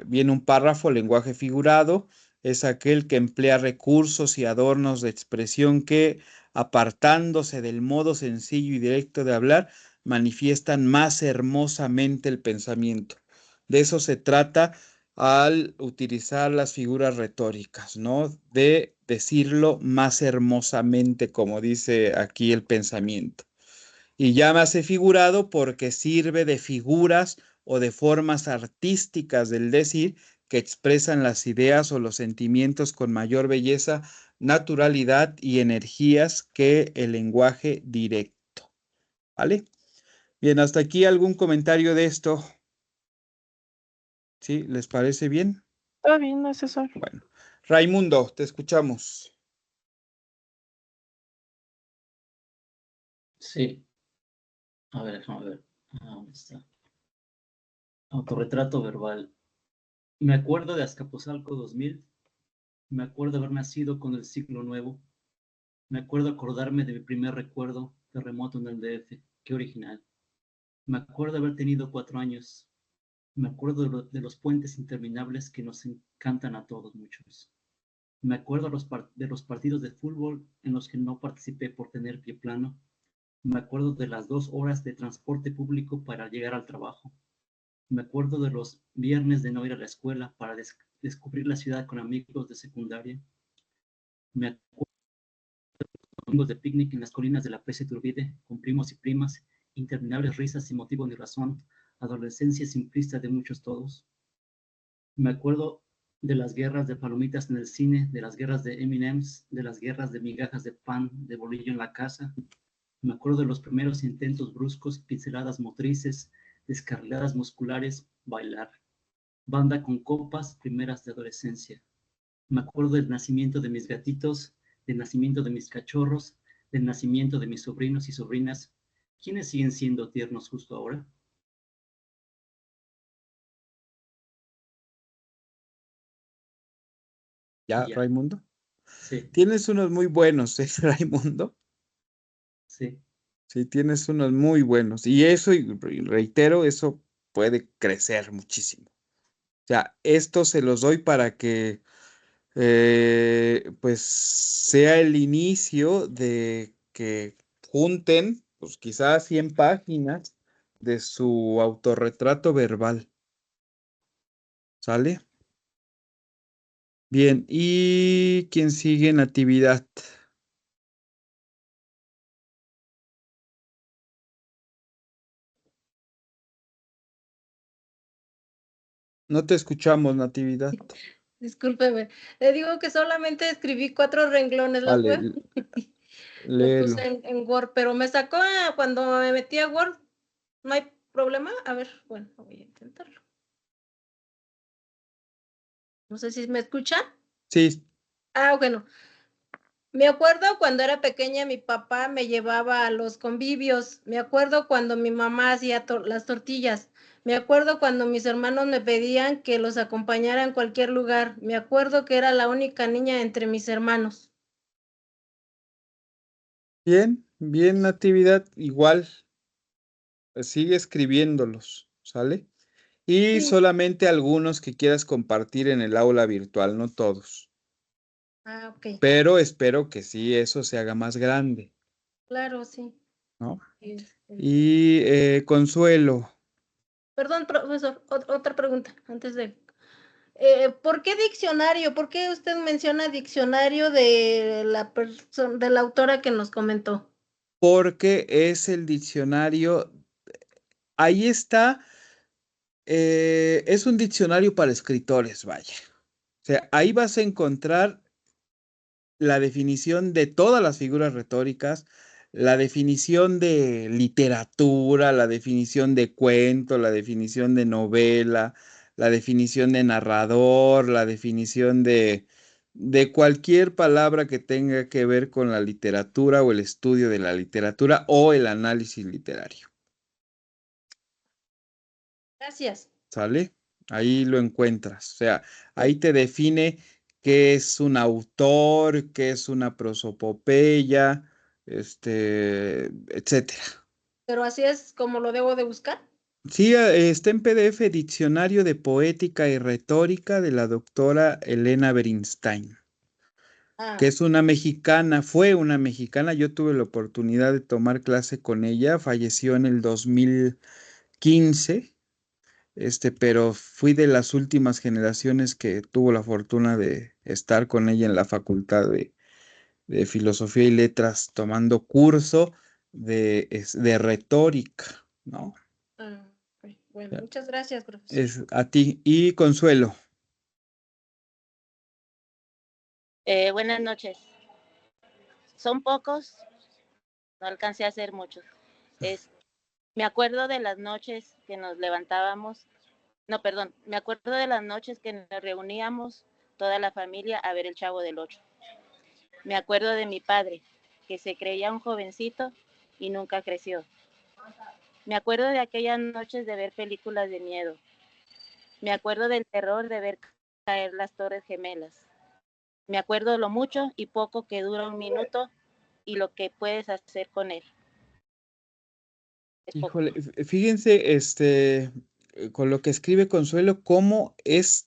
viene un párrafo, lenguaje figurado, es aquel que emplea recursos y adornos de expresión que, apartándose del modo sencillo y directo de hablar, manifiestan más hermosamente el pensamiento. De eso se trata al utilizar las figuras retóricas, ¿no? De decirlo más hermosamente, como dice aquí el pensamiento. Y llámase figurado porque sirve de figuras o de formas artísticas del decir que expresan las ideas o los sentimientos con mayor belleza, naturalidad y energías que el lenguaje directo. ¿Vale? Bien, hasta aquí algún comentario de esto. ¿Sí? ¿Les parece bien? Está bien, asesor. Bueno, Raimundo, te escuchamos. Sí. A ver, déjame ver. ¿Dónde está? Autorretrato verbal. Me acuerdo de Azcapotzalco 2000. Me acuerdo haber nacido con el siglo nuevo. Me acuerdo acordarme de mi primer recuerdo, terremoto en el DF. Qué original. Me acuerdo haber tenido 4 años. Me acuerdo de los puentes interminables que nos encantan a todos muchos. Me acuerdo de los partidos de fútbol en los que no participé por tener pie plano. Me acuerdo de las 2 horas de transporte público para llegar al trabajo. Me acuerdo de los viernes de no ir a la escuela para descubrir la ciudad con amigos de secundaria. Me acuerdo de los domingos de picnic en las colinas de la Presa Iturbide con primos y primas, interminables risas sin motivo ni razón, adolescencia simplista de muchos todos. Me acuerdo de las guerras de palomitas en el cine, de las guerras de M&M's, de las guerras de migajas de pan, de bolillo en la casa. Me acuerdo de los primeros intentos bruscos, pinceladas motrices, descarriladas musculares, bailar. Banda con copas, primeras de adolescencia. Me acuerdo del nacimiento de mis gatitos, del nacimiento de mis cachorros, del nacimiento de mis sobrinos y sobrinas. ¿Quiénes siguen siendo tiernos justo ahora? ¿Ya, Ya. Raimundo? Sí, Tienes unos muy buenos, Raimundo? sí. Sí, tienes unos muy buenos. Y eso, y reitero, eso puede crecer muchísimo. O sea, esto se los doy para que pues sea el inicio de que junten, pues quizás 100 páginas de su autorretrato verbal. ¿Sale? Bien, ¿y quién sigue? Natividad? No te escuchamos, Natividad. Discúlpeme. Le digo que solamente escribí 4 renglones, ¿los Vale, puedo? Los léelo. puse en Word, pero me sacó cuando me metí a Word. ¿No hay problema? A ver, bueno, voy a intentarlo. No sé si me escuchan. Sí, Bueno. Me acuerdo cuando era pequeña, mi papá me llevaba a los convivios. Me acuerdo cuando mi mamá hacía las tortillas. Me acuerdo cuando mis hermanos me pedían que los acompañara en cualquier lugar. Me acuerdo que era la única niña entre mis hermanos. bien, bien, Natividad. Igual, sigue escribiéndolos, ¿sale? Y Sí. solamente algunos que quieras compartir en el aula virtual, no todos. Ok. Pero espero que sí, eso se haga más grande, Claro, sí. ¿no? Este, Y Consuelo, Perdón, profesor, otra pregunta antes de. ¿Por qué diccionario? ¿Por qué usted menciona diccionario de la persona, de la autora que nos comentó? Porque es el diccionario, ahí está, es un diccionario para escritores, vaya. O sea, ahí vas a encontrar la definición de todas las figuras retóricas, la definición de literatura, la definición de cuento, la definición de novela, la definición de narrador, la definición de cualquier palabra que tenga que ver con la literatura o el estudio de la literatura o el análisis literario. Gracias. ¿Sale? Ahí lo encuentras. O sea, ahí te define qué es un autor, qué es una prosopopeya, etcétera. Pero así es como lo debo de buscar. Sí, está en PDF Diccionario de Poética y Retórica de la doctora Elena Berinstein, que Ah, es una mexicana, fue una mexicana. Yo tuve la oportunidad de tomar clase con ella, falleció en el 2015. Pero fui de las últimas generaciones que tuvo la fortuna de estar con ella en la Facultad de Filosofía y Letras tomando curso de retórica, ¿no? ok. Bueno, muchas gracias, profesor. Es a ti. Y Consuelo. Buenas noches. Son pocos, no alcancé a hacer muchos. Me acuerdo de las noches que nos levantábamos, no, perdón, me acuerdo de las noches que nos reuníamos toda la familia a ver el Chavo del Ocho. Me acuerdo de mi padre, que se creía un jovencito y nunca creció. Me acuerdo de aquellas noches de ver películas de miedo. Me acuerdo del terror de ver caer las Torres Gemelas. Me acuerdo lo mucho y poco que dura un minuto y lo que puedes hacer con él. Es poco. Híjole, fíjense, con lo que escribe Consuelo, cómo esta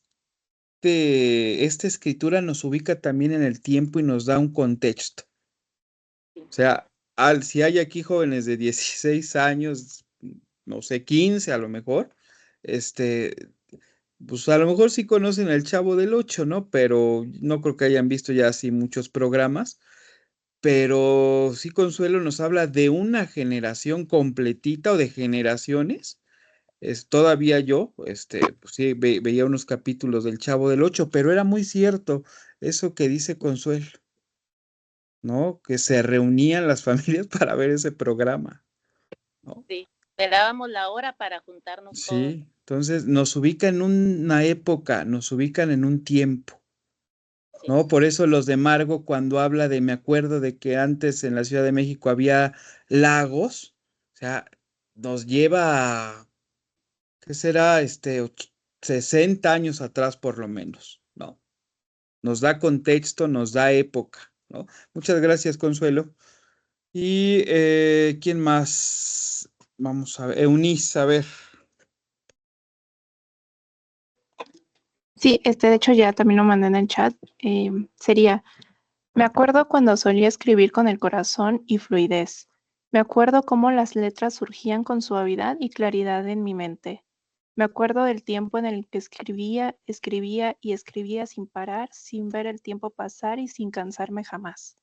escritura nos ubica también en el tiempo y nos da un contexto. O sea, si hay aquí jóvenes de 16 años, no sé, 15 a lo mejor, pues a lo mejor sí conocen el Chavo del Ocho, ¿no? Pero no creo que hayan visto ya así muchos programas. Pero sí, Consuelo nos habla de una generación completita o de generaciones. Todavía yo, pues sí, veía unos capítulos del Chavo del Ocho, pero era muy cierto eso que dice Consuelo, ¿no? Que se reunían las familias para ver ese programa, ¿no? Sí, esperábamos la hora para juntarnos todos. Sí, entonces nos ubica en una época, nos ubican en un tiempo, Sí, ¿no? Por eso los de Margo, cuando habla de, me acuerdo de que antes en la Ciudad de México había lagos, o sea, nos lleva a, ¿qué será? 60 años atrás por lo menos, ¿no? Nos da contexto, nos da época, ¿no? Muchas gracias, Consuelo. Y ¿quién más? Vamos a ver, Eunice, a ver. Sí, de hecho ya también lo mandé en el chat. Sería, me acuerdo cuando solía escribir con el corazón y fluidez. Me acuerdo cómo las letras surgían con suavidad y claridad en mi mente. Me acuerdo del tiempo en el que escribía, escribía y escribía sin parar, sin ver el tiempo pasar y sin cansarme jamás.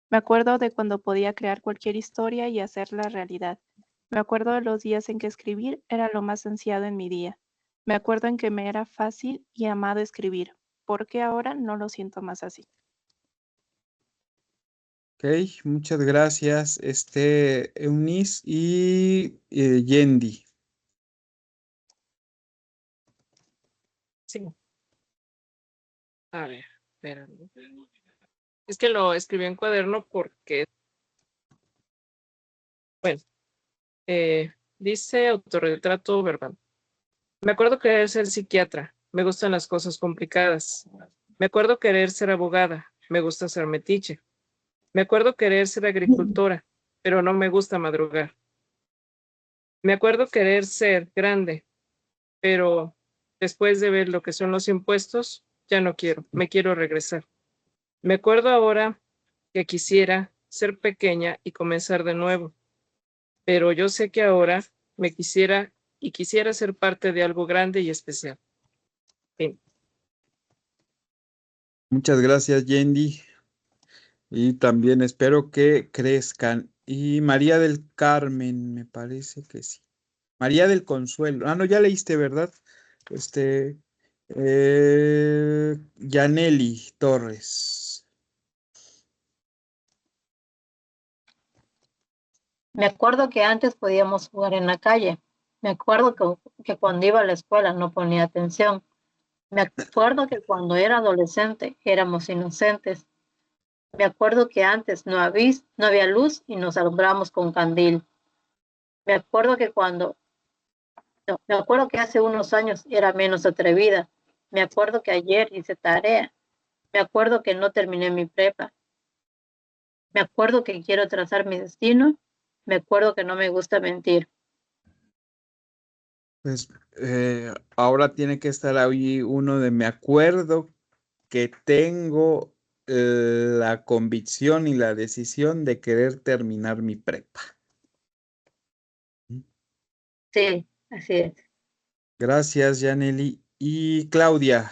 Me acuerdo de cuando podía crear cualquier historia y hacerla realidad. Me acuerdo de los días en que escribir era lo más ansiado en mi día. Me acuerdo en que me era fácil y amado escribir. ¿Por qué ahora no lo siento más así? Ok, muchas gracias, Eunice y Yendi. Sí. A ver, espérame. Es que lo escribí en cuaderno porque, bueno, dice autorretrato verbal. Me acuerdo querer ser psiquiatra. Me gustan las cosas complicadas. Me acuerdo querer ser abogada. Me gusta ser metiche. Me acuerdo querer ser agricultora, pero no me gusta madrugar. Me acuerdo querer ser grande, pero después de ver lo que son los impuestos, ya no quiero, me quiero regresar. Me acuerdo ahora que quisiera ser pequeña y comenzar de nuevo, pero yo sé que ahora me quisiera ser parte de algo grande y especial. Fin. Muchas gracias, Yendi. Y también espero que crezcan. Y María del Carmen, me parece que sí. María del Consuelo. Ah, no, ya leíste, ¿verdad? Este, Yaneli Torres. Me acuerdo que antes podíamos jugar en la calle. Me acuerdo que cuando iba a la escuela no ponía atención. Me acuerdo que cuando era adolescente éramos inocentes. Me acuerdo que antes no había luz y nos alumbrábamos con candil. Me acuerdo que me acuerdo que hace unos años era menos atrevida. Me acuerdo que ayer hice tarea. Me acuerdo que no terminé mi prepa. Me acuerdo que quiero trazar mi destino. Me acuerdo que no me gusta mentir. Pues ahora tiene que estar ahí uno de me acuerdo que tengo la convicción y la decisión de querer terminar mi prepa. Sí, así es. Gracias, Yaneli. Y Claudia.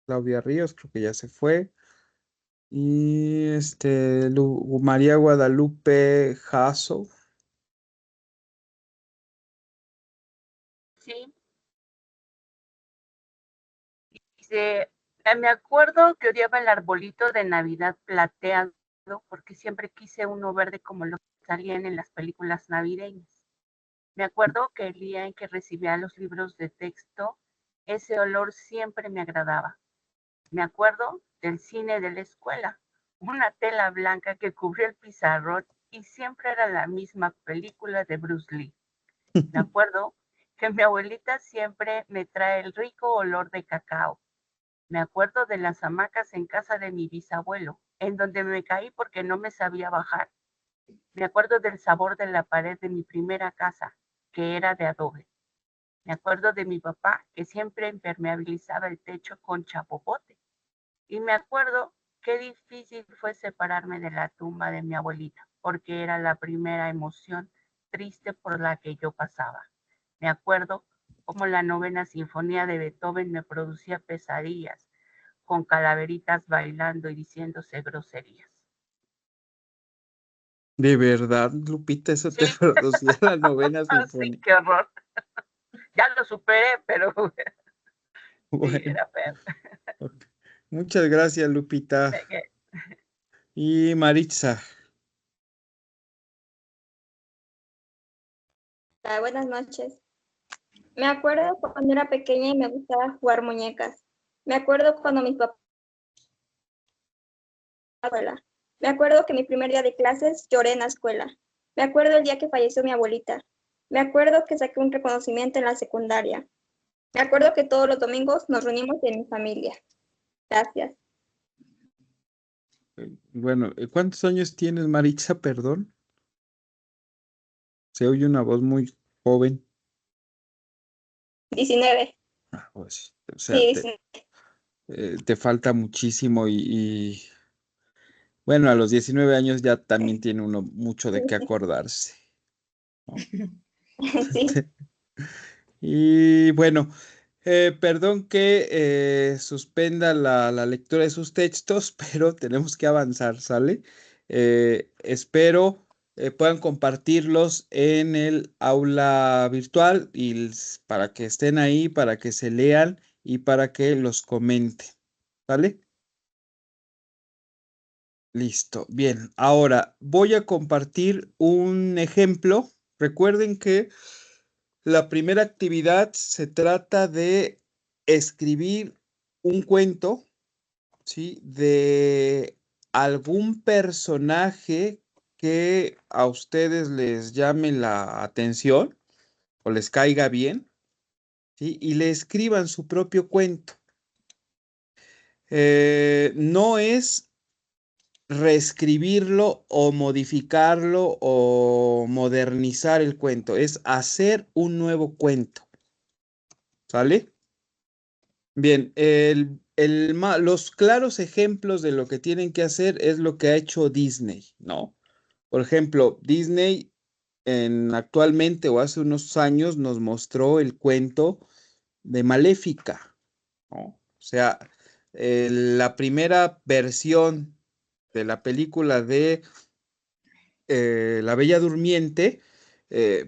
Claudia Ríos, creo que ya se fue. Y María Guadalupe Jasso. Sí, dice, me acuerdo que odiaba el arbolito de Navidad plateado porque siempre quise uno verde como los que salían en las películas navideñas. Me acuerdo que el día en que recibía los libros de texto, ese olor siempre me agradaba. Me acuerdo del cine de la escuela, una tela blanca que cubría el pizarrón y siempre era la misma película de Bruce Lee. Me acuerdo que mi abuelita siempre me trae el rico olor de cacao. Me acuerdo de las hamacas en casa de mi bisabuelo, en donde me caí porque no me sabía bajar. Me acuerdo del sabor de la pared de mi primera casa, que era de adobe. Me acuerdo de mi papá, que siempre impermeabilizaba el techo con chapopote. Y me acuerdo qué difícil fue separarme de la tumba de mi abuelita, porque era la primera emoción triste por la que yo pasaba. Me acuerdo cómo la novena sinfonía de Beethoven me producía pesadillas, con calaveritas bailando y diciéndose groserías. De verdad, Lupita, eso te Sí, producía la novena sí, sinfonía. qué horror. Ya lo superé, pero sí, Bueno, era feo. ok. Muchas gracias, Lupita. Y Maritza. Buenas noches. Me acuerdo cuando era pequeña y me gustaba jugar muñecas. Me acuerdo cuando mis papás escuela. Me acuerdo que mi primer día de clases lloré en la escuela. Me acuerdo el día que falleció mi abuelita. Me acuerdo que saqué un reconocimiento en la secundaria. Me acuerdo que todos los domingos nos reunimos en mi familia. Gracias. Bueno, ¿cuántos años tienes, Maritza? Perdón. Se oye una voz muy joven. 19. Pues, o Sí, sea, 19. te falta muchísimo y bueno, a los 19 años ya también tiene uno mucho de qué acordarse, ¿no? Sí. Y bueno, perdón que suspenda la lectura de sus textos, pero tenemos que avanzar, ¿sale? Espero puedan compartirlos en el aula virtual y para que estén ahí, para que se lean y para que los comenten, ¿vale? Listo, bien. Ahora voy a compartir un ejemplo. Recuerden que la primera actividad se trata de escribir un cuento, ¿sí? De algún personaje que a ustedes les llame la atención o les caiga bien, ¿sí? Y le escriban su propio cuento. No es reescribirlo o modificarlo o modernizar el cuento, es hacer un nuevo cuento, ¿sale? Bien, los claros ejemplos de lo que tienen que hacer es lo que ha hecho Disney, ¿no? Por ejemplo, Disney actualmente o hace unos años nos mostró el cuento de Maléfica, ¿no? O sea, la primera versión de la película de La Bella Durmiente,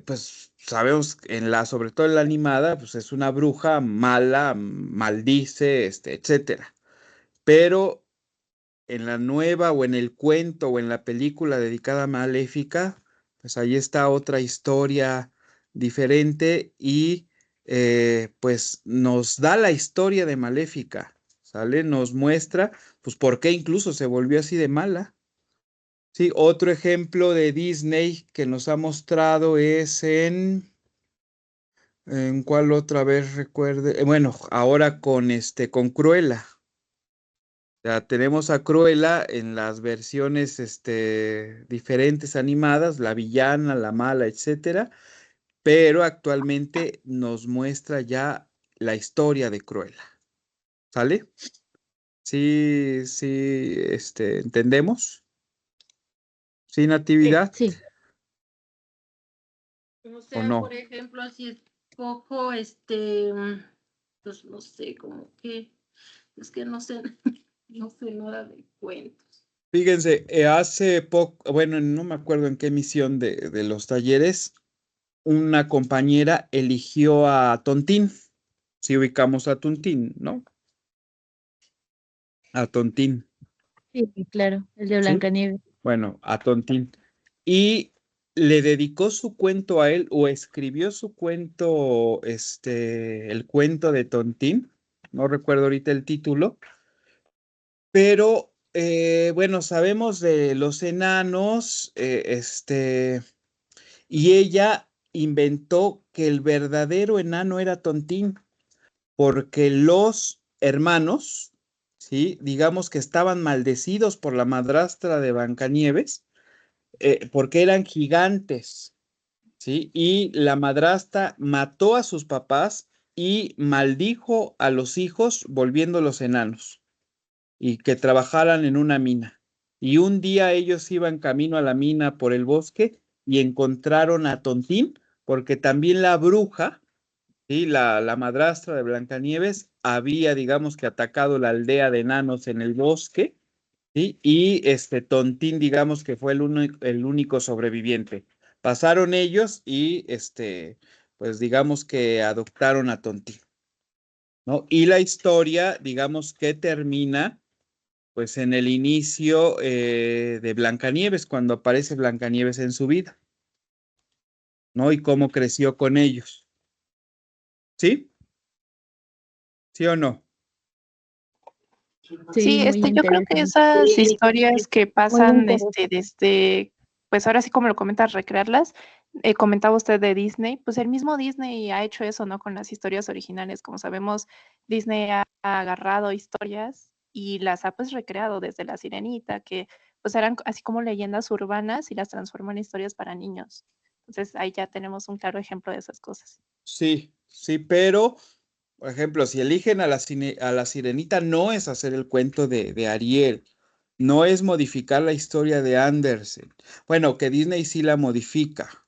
pues sabemos sobre todo en la animada, pues es una bruja mala, maldice, etcétera. Pero en la nueva o en el cuento o en la película dedicada a Maléfica, pues ahí está otra historia diferente y pues nos da la historia de Maléfica, ¿sale? Nos muestra pues por qué incluso se volvió así de mala. Sí, otro ejemplo de Disney que nos ha mostrado es ¿en cuál otra vez recuerde? Bueno, ahora con Cruella. Ya tenemos a Cruella en las versiones diferentes animadas, la villana, la mala, etcétera, pero actualmente nos muestra ya la historia de Cruella. ¿Sale? Sí, sí, ¿entendemos? ¿Sí, Natividad? Sí. O ¿O sea, no? por ejemplo, si escojo, pues no sé, como que, es que no sé, no sé nada de cuentos. Fíjense, hace poco, bueno, no me acuerdo en qué emisión de los talleres, una compañera eligió a Tontín. Si ubicamos a Tontín, ¿no? A Tontín, Sí, claro, el de ¿sí? Blancanieves. Bueno, a Tontín. Y le dedicó su cuento a él o escribió su cuento, el cuento de Tontín. No recuerdo ahorita el título, pero bueno, sabemos de los enanos, y ella inventó que el verdadero enano era Tontín, porque los hermanos, ¿sí? Digamos que estaban maldecidos por la madrastra de Blancanieves, porque eran gigantes, ¿sí? Y la madrastra mató a sus papás y maldijo a los hijos volviéndolos enanos y que trabajaran en una mina. Y un día ellos iban camino a la mina por el bosque y encontraron a Tontín, porque también la bruja, ¿sí? La madrastra de Blancanieves había, digamos que atacado la aldea de enanos en el bosque, ¿sí? Y Tontín, digamos que fue el único sobreviviente. Pasaron ellos y pues digamos que adoptaron a Tontín, ¿no? Y la historia, digamos que termina pues en el inicio de Blancanieves, cuando aparece Blancanieves en su vida, ¿no? Y cómo creció con ellos. ¿Sí? ¿Sí o no? Sí, Sí, muy yo creo que interesante. esas historias que Muy pasan, interesante. desde, pues ahora sí como lo comentas, recrearlas, comentaba usted de Disney, pues el mismo Disney ha hecho eso, ¿no? Con las historias originales, como sabemos, Disney ha agarrado historias y las ha pues recreado desde La Sirenita, que pues eran así como leyendas urbanas y las transformó en historias para niños. Entonces ahí ya tenemos un claro ejemplo de esas cosas. Sí, sí, pero, por ejemplo, si eligen a la sirenita, no es hacer el cuento de Ariel, no es modificar la historia de Andersen. Bueno, que Disney sí la modifica,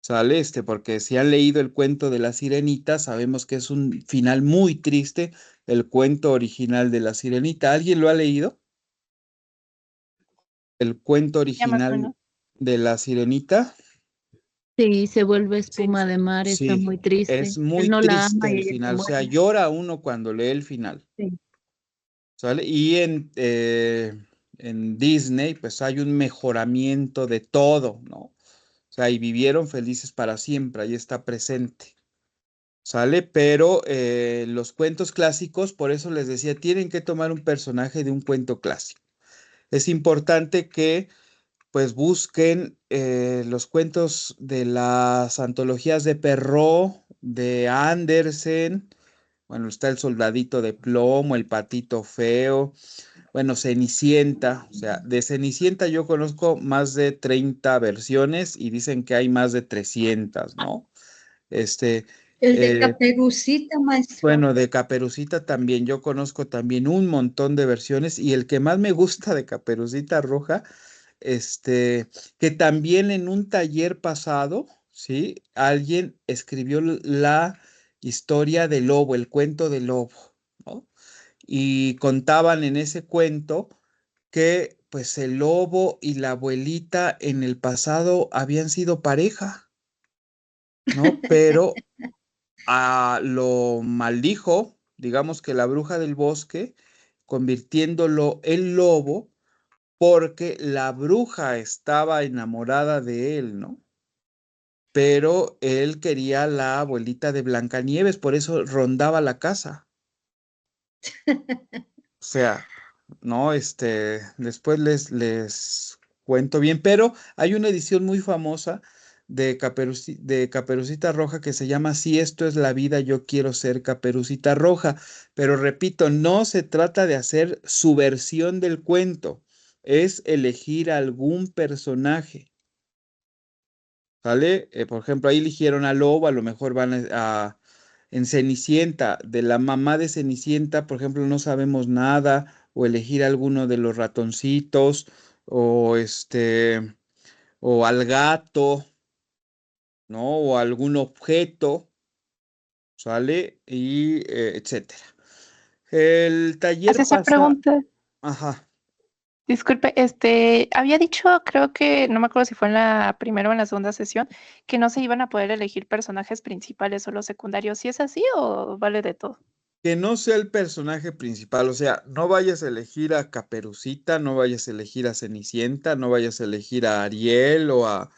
¿sale? Porque si han leído el cuento de la sirenita, sabemos que es un final muy triste, el cuento original de la sirenita. ¿Alguien lo ha leído? El cuento Ya más o original menos. de la sirenita. Sí, se vuelve Sí, espuma de mar, está Sí, muy es triste. Él muy no la triste ama y el ella se final, o sea, muere. llora uno cuando lee el final, Sí. ¿sale? Y en Disney, pues hay un mejoramiento de todo, ¿no? O sea, y vivieron felices para siempre, ahí está presente, ¿sale? Pero los cuentos clásicos, por eso les decía, tienen que tomar un personaje de un cuento clásico. Es importante que pues busquen los cuentos de las antologías de Perrault, de Andersen. Bueno, está El Soldadito de Plomo, El Patito Feo, bueno, Cenicienta. O sea, de Cenicienta yo conozco más de 30 versiones y dicen que hay más de 300, ¿no? Este, El de eh, Caperucita, maestro. bueno, de Caperucita también, yo conozco también un montón de versiones y el que más me gusta de Caperucita Roja que también en un taller pasado, ¿sí? Alguien escribió la historia del lobo, el cuento del lobo, ¿no? Y contaban en ese cuento que pues el lobo y la abuelita en el pasado habían sido pareja, ¿no? Pero lo maldijo, digamos que la bruja del bosque, convirtiéndolo en lobo porque la bruja estaba enamorada de él, ¿no? Pero él quería la abuelita de Blancanieves, por eso rondaba la casa. O sea, no, después les cuento bien, pero hay una edición muy famosa de de Caperucita Roja que se llama Si esto es la vida, yo quiero ser Caperucita Roja. Pero repito, no se trata de hacer su versión del cuento, es elegir algún personaje. ¿Sale? Por ejemplo, ahí eligieron a Lobo, a lo mejor van en Cenicienta, de la mamá de Cenicienta, por ejemplo, no sabemos nada, o elegir alguno de los ratoncitos, o o al gato, ¿no? O algún objeto, ¿sale? Y etcétera. El Hace taller esa pasa, pregunta. ajá. Disculpe, había dicho, creo que, no me acuerdo si fue en la primera o en la segunda sesión, que no se iban a poder elegir personajes principales, solo secundarios. ¿Sí es así o vale de todo? Que no sea el personaje principal, o sea, no vayas a elegir a Caperucita, no vayas a elegir a Cenicienta, no vayas a elegir a Ariel o a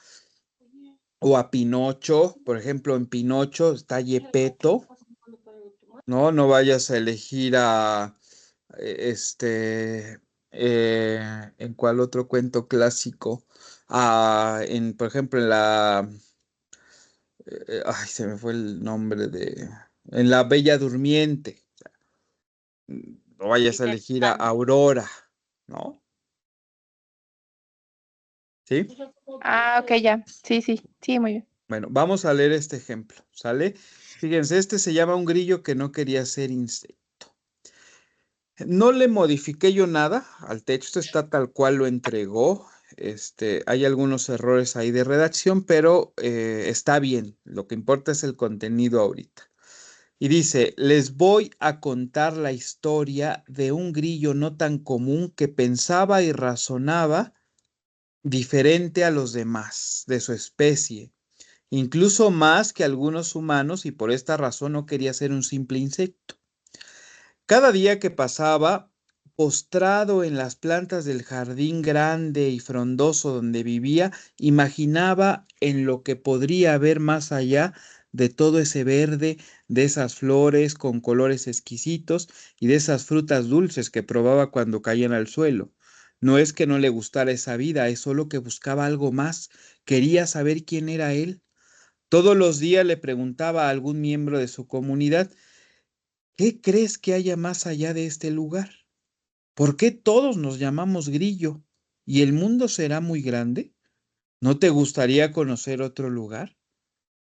Pinocho, por ejemplo, en Pinocho está Gepetto, ¿no? No vayas a elegir a ¿en cuál otro cuento clásico? Por ejemplo, ay, se me fue el nombre en La Bella Durmiente. No vayas a elegir a Aurora, ¿no? ¿Sí? Ah, ok, ya. Sí, sí, sí, muy bien. Bueno, vamos a leer este ejemplo, ¿sale? Fíjense, este se llama Un grillo que no quería ser insecto. No le modifiqué yo nada al texto, está tal cual lo entregó. Hay algunos errores ahí de redacción, pero está bien. Lo que importa es el contenido ahorita. Y dice, les voy a contar la historia de un grillo no tan común que pensaba y razonaba diferente a los demás de su especie, incluso más que algunos humanos, y por esta razón no quería ser un simple insecto. Cada día que pasaba, postrado en las plantas del jardín grande y frondoso donde vivía, imaginaba en lo que podría haber más allá de todo ese verde, de esas flores con colores exquisitos y de esas frutas dulces que probaba cuando caían al suelo. No es que no le gustara esa vida, es solo que buscaba algo más, quería saber quién era él. Todos los días le preguntaba a algún miembro de su comunidad, ¿qué crees que haya más allá de este lugar? ¿Por qué todos nos llamamos Grillo? ¿Y el mundo será muy grande? ¿No te gustaría conocer otro lugar?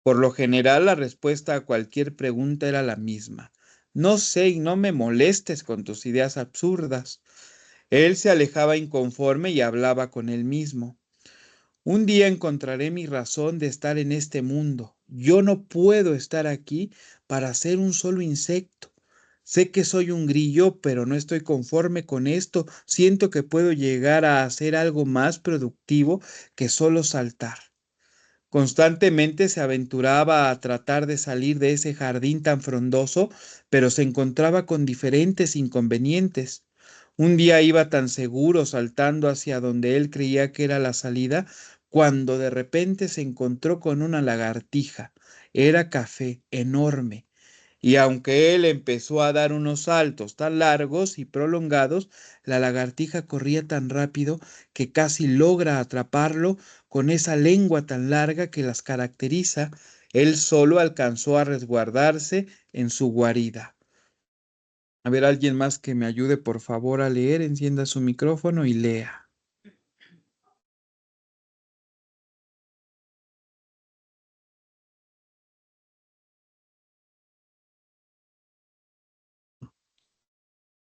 Por lo general, la respuesta a cualquier pregunta era la misma. No sé y no me molestes con tus ideas absurdas. Él se alejaba inconforme y hablaba con él mismo. Un día encontraré mi razón de estar en este mundo. Yo no puedo estar aquí para ser un solo insecto. Sé que soy un grillo, pero no estoy conforme con esto. Siento que puedo llegar a hacer algo más productivo que solo saltar. Constantemente se aventuraba a tratar de salir de ese jardín tan frondoso, pero se encontraba con diferentes inconvenientes. Un día iba tan seguro saltando hacia donde él creía que era la salida, cuando de repente se encontró con una lagartija. Era café, enorme. Y aunque él empezó a dar unos saltos tan largos y prolongados, la lagartija corría tan rápido que casi logra atraparlo con esa lengua tan larga que las caracteriza. Él solo alcanzó a resguardarse en su guarida. A ver, alguien más que me ayude, por favor, a leer, encienda su micrófono y lea.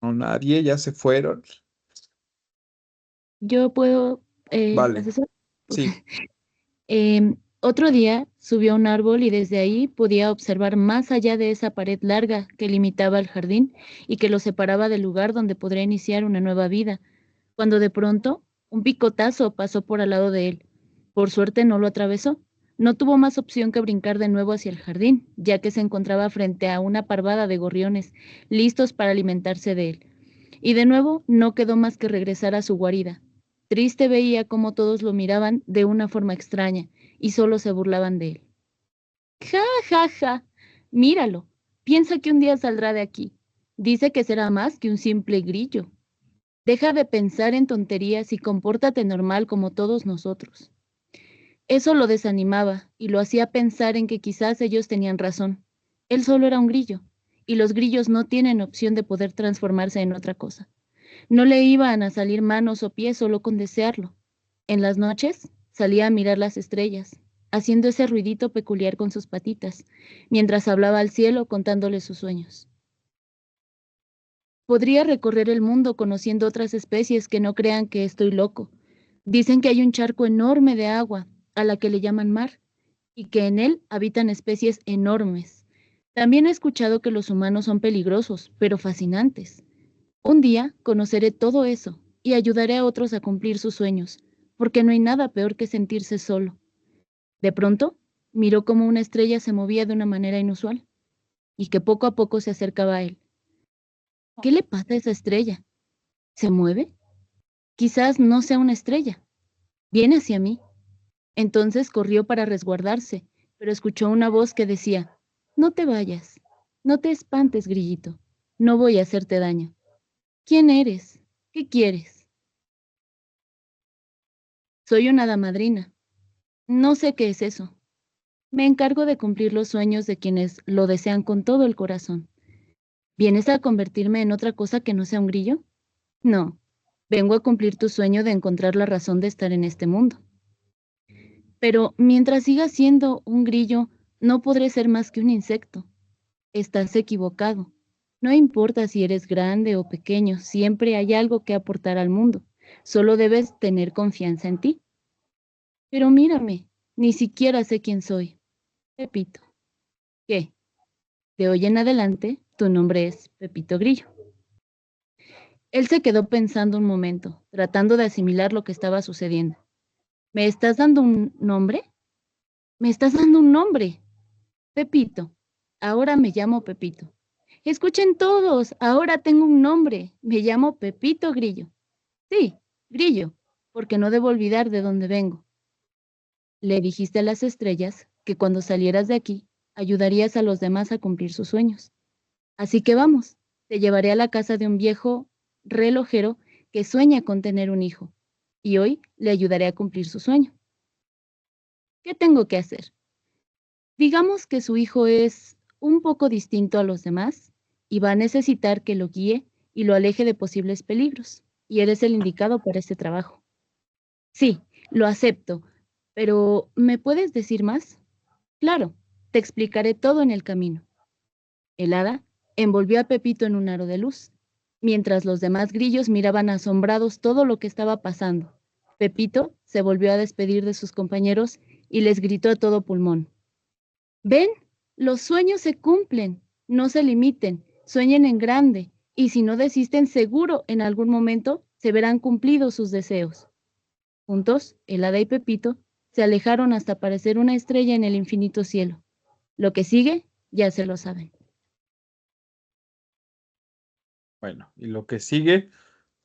No, nadie, ya se fueron. Yo puedo Vale, ¿Profesor? sí. Otro día subió a un árbol y desde ahí podía observar más allá de esa pared larga que limitaba el jardín y que lo separaba del lugar donde podría iniciar una nueva vida, cuando de pronto un picotazo pasó por al lado de él. Por suerte no lo atravesó. No tuvo más opción que brincar de nuevo hacia el jardín, ya que se encontraba frente a una parvada de gorriones, listos para alimentarse de él. Y de nuevo no quedó más que regresar a su guarida. Triste veía cómo todos lo miraban de una forma extraña y solo se burlaban de él. Ja, ja, ja. Míralo. Piensa que un día saldrá de aquí. Dice que será más que un simple grillo. Deja de pensar en tonterías y compórtate normal como todos nosotros. Eso lo desanimaba y lo hacía pensar en que quizás ellos tenían razón. Él solo era un grillo, y los grillos no tienen opción de poder transformarse en otra cosa. No le iban a salir manos o pies solo con desearlo. En las noches salía a mirar las estrellas, haciendo ese ruidito peculiar con sus patitas, mientras hablaba al cielo contándole sus sueños. Podría recorrer el mundo conociendo otras especies que no crean que estoy loco. Dicen que hay un charco enorme de agua, a la que le llaman mar, y que en él habitan especies enormes. También he escuchado que los humanos son peligrosos, pero fascinantes. Un día conoceré todo eso y ayudaré a otros a cumplir sus sueños, porque no hay nada peor que sentirse solo. De pronto, miró cómo una estrella se movía de una manera inusual y que poco a poco se acercaba a él. ¿Qué le pasa a esa estrella? ¿Se mueve? Quizás no sea una estrella. Viene hacia mí. Entonces corrió para resguardarse, pero escuchó una voz que decía, no te vayas, no te espantes, grillito, no voy a hacerte daño. ¿Quién eres? ¿Qué quieres? Soy una hada madrina. No sé qué es eso. Me encargo de cumplir los sueños de quienes lo desean con todo el corazón. ¿Vienes a convertirme en otra cosa que no sea un grillo? No, vengo a cumplir tu sueño de encontrar la razón de estar en este mundo. Pero mientras siga siendo un grillo, no podré ser más que un insecto. Estás equivocado. No importa si eres grande o pequeño, siempre hay algo que aportar al mundo. Solo debes tener confianza en ti. Pero mírame, ni siquiera sé quién soy. Pepito. ¿Qué? De hoy en adelante, tu nombre es Pepito Grillo. Él se quedó pensando un momento, tratando de asimilar lo que estaba sucediendo. ¿Me estás dando un nombre? ¿Me estás dando un nombre? Pepito. Ahora me llamo Pepito. Escuchen todos, ahora tengo un nombre. Me llamo Pepito Grillo. Sí, Grillo, porque no debo olvidar de dónde vengo. Le dijiste a las estrellas que cuando salieras de aquí, ayudarías a los demás a cumplir sus sueños. Así que vamos, te llevaré a la casa de un viejo relojero que sueña con tener un hijo, y hoy le ayudaré a cumplir su sueño. ¿Qué tengo que hacer? Digamos que su hijo es un poco distinto a los demás y va a necesitar que lo guíe y lo aleje de posibles peligros, y eres el indicado para este trabajo. Sí, lo acepto, pero ¿me puedes decir más? Claro, te explicaré todo en el camino. El hada envolvió a Pepito en un aro de luz, mientras los demás grillos miraban asombrados todo lo que estaba pasando. Pepito se volvió a despedir de sus compañeros y les gritó a todo pulmón. ¿Ven? Los sueños se cumplen. No se limiten, sueñen en grande, y si no desisten seguro en algún momento se verán cumplidos sus deseos. Juntos, el hada y Pepito se alejaron hasta aparecer una estrella en el infinito cielo. Lo que sigue, ya se lo saben. Bueno, y lo que sigue,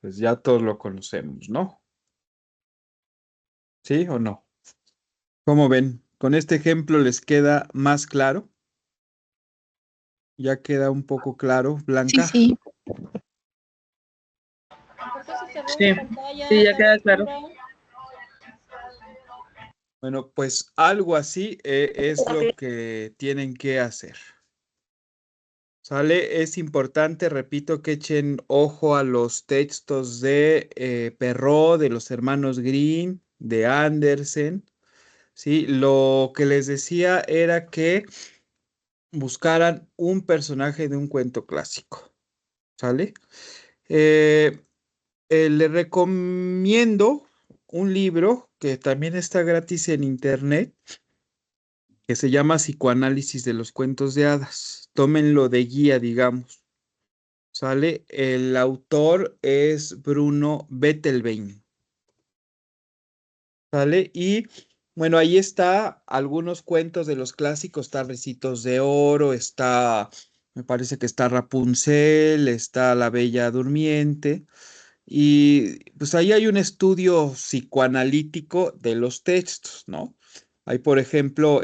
pues ya todos lo conocemos, ¿no? ¿Sí o no? ¿Cómo ven? ¿Con este ejemplo les queda más claro? ¿Ya queda un poco claro, Blanca? Sí. ¿Por qué se cerró Sí, la pantalla? sí, ya queda claro. Bueno, pues algo así es lo que tienen que hacer. ¿Sale? Es importante, repito, que echen ojo a los textos de Perrault, de los hermanos Grimm, de Andersen. ¿Sí? Lo que les decía era que buscaran un personaje de un cuento clásico. ¿Sale? Les recomiendo un libro que también está gratis en internet, que se llama Psicoanálisis de los cuentos de hadas. Tómenlo de guía, digamos. ¿Sale? El autor es Bruno Bettelwein. ¿Sale? Y bueno, ahí está algunos cuentos de los clásicos. Está Ricitos de Oro, está, me parece que está Rapunzel, está La Bella Durmiente. Y pues ahí hay un estudio psicoanalítico de los textos, ¿no? Ahí, por ejemplo,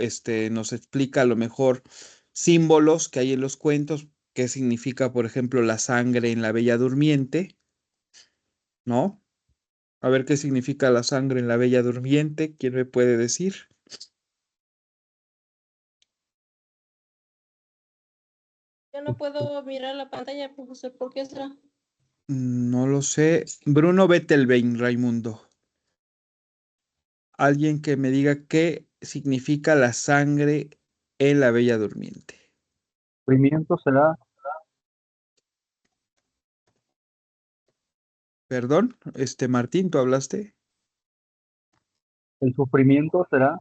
nos explica a lo mejor símbolos que hay en los cuentos, qué significa, por ejemplo, la sangre en la Bella Durmiente, ¿no? A ver qué significa la sangre en la Bella Durmiente, ¿quién me puede decir? Yo no puedo mirar la pantalla, profesor, ¿por qué será? No lo sé. Bruno Bettelwein, Raimundo. Alguien que me diga qué significa la sangre en la Bella Durmiente. Sufrimiento será, Perdón, Martín, ¿tú hablaste? el sufrimiento será,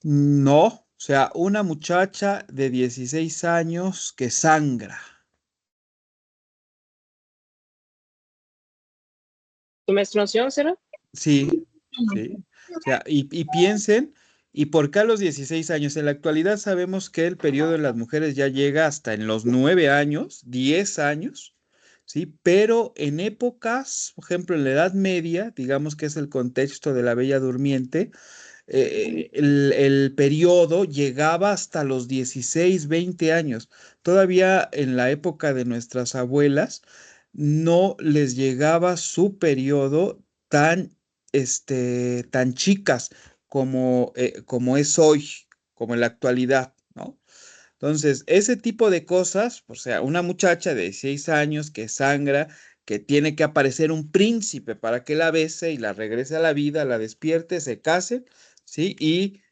No, o sea, una muchacha de 16 años que sangra. ¿Tu menstruación será? Sí, sí. O sea, y piensen, ¿y por qué a los 16 años? En la actualidad sabemos que el periodo en las mujeres ya llega hasta en los 9 años, 10 años, ¿sí? Pero en épocas, por ejemplo, en la Edad Media, digamos que es el contexto de la Bella Durmiente, el periodo llegaba hasta los 16, 20 años. Todavía en la época de nuestras abuelas no les llegaba su periodo tan, tan chicas como es hoy, como en la actualidad, ¿no? Entonces, ese tipo de cosas, o sea, una muchacha de 16 años que sangra, que tiene que aparecer un príncipe para que la bese y la regrese a la vida, la despierte, se casen, ¿sí? Y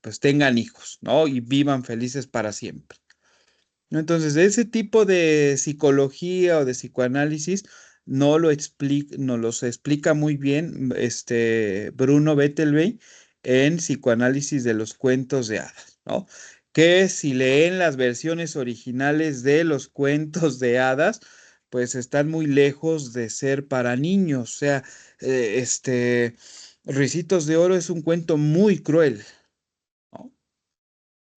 pues tengan hijos, ¿no? Y vivan felices para siempre. ¿No? Entonces, ese tipo de psicología o de psicoanálisis nos los explica muy bien Bruno Bettelwein en Psicoanálisis de los cuentos de hadas, ¿no? Que si leen las versiones originales de los cuentos de hadas, pues están muy lejos de ser para niños. O sea, Ricitos de Oro es un cuento muy cruel, ¿no?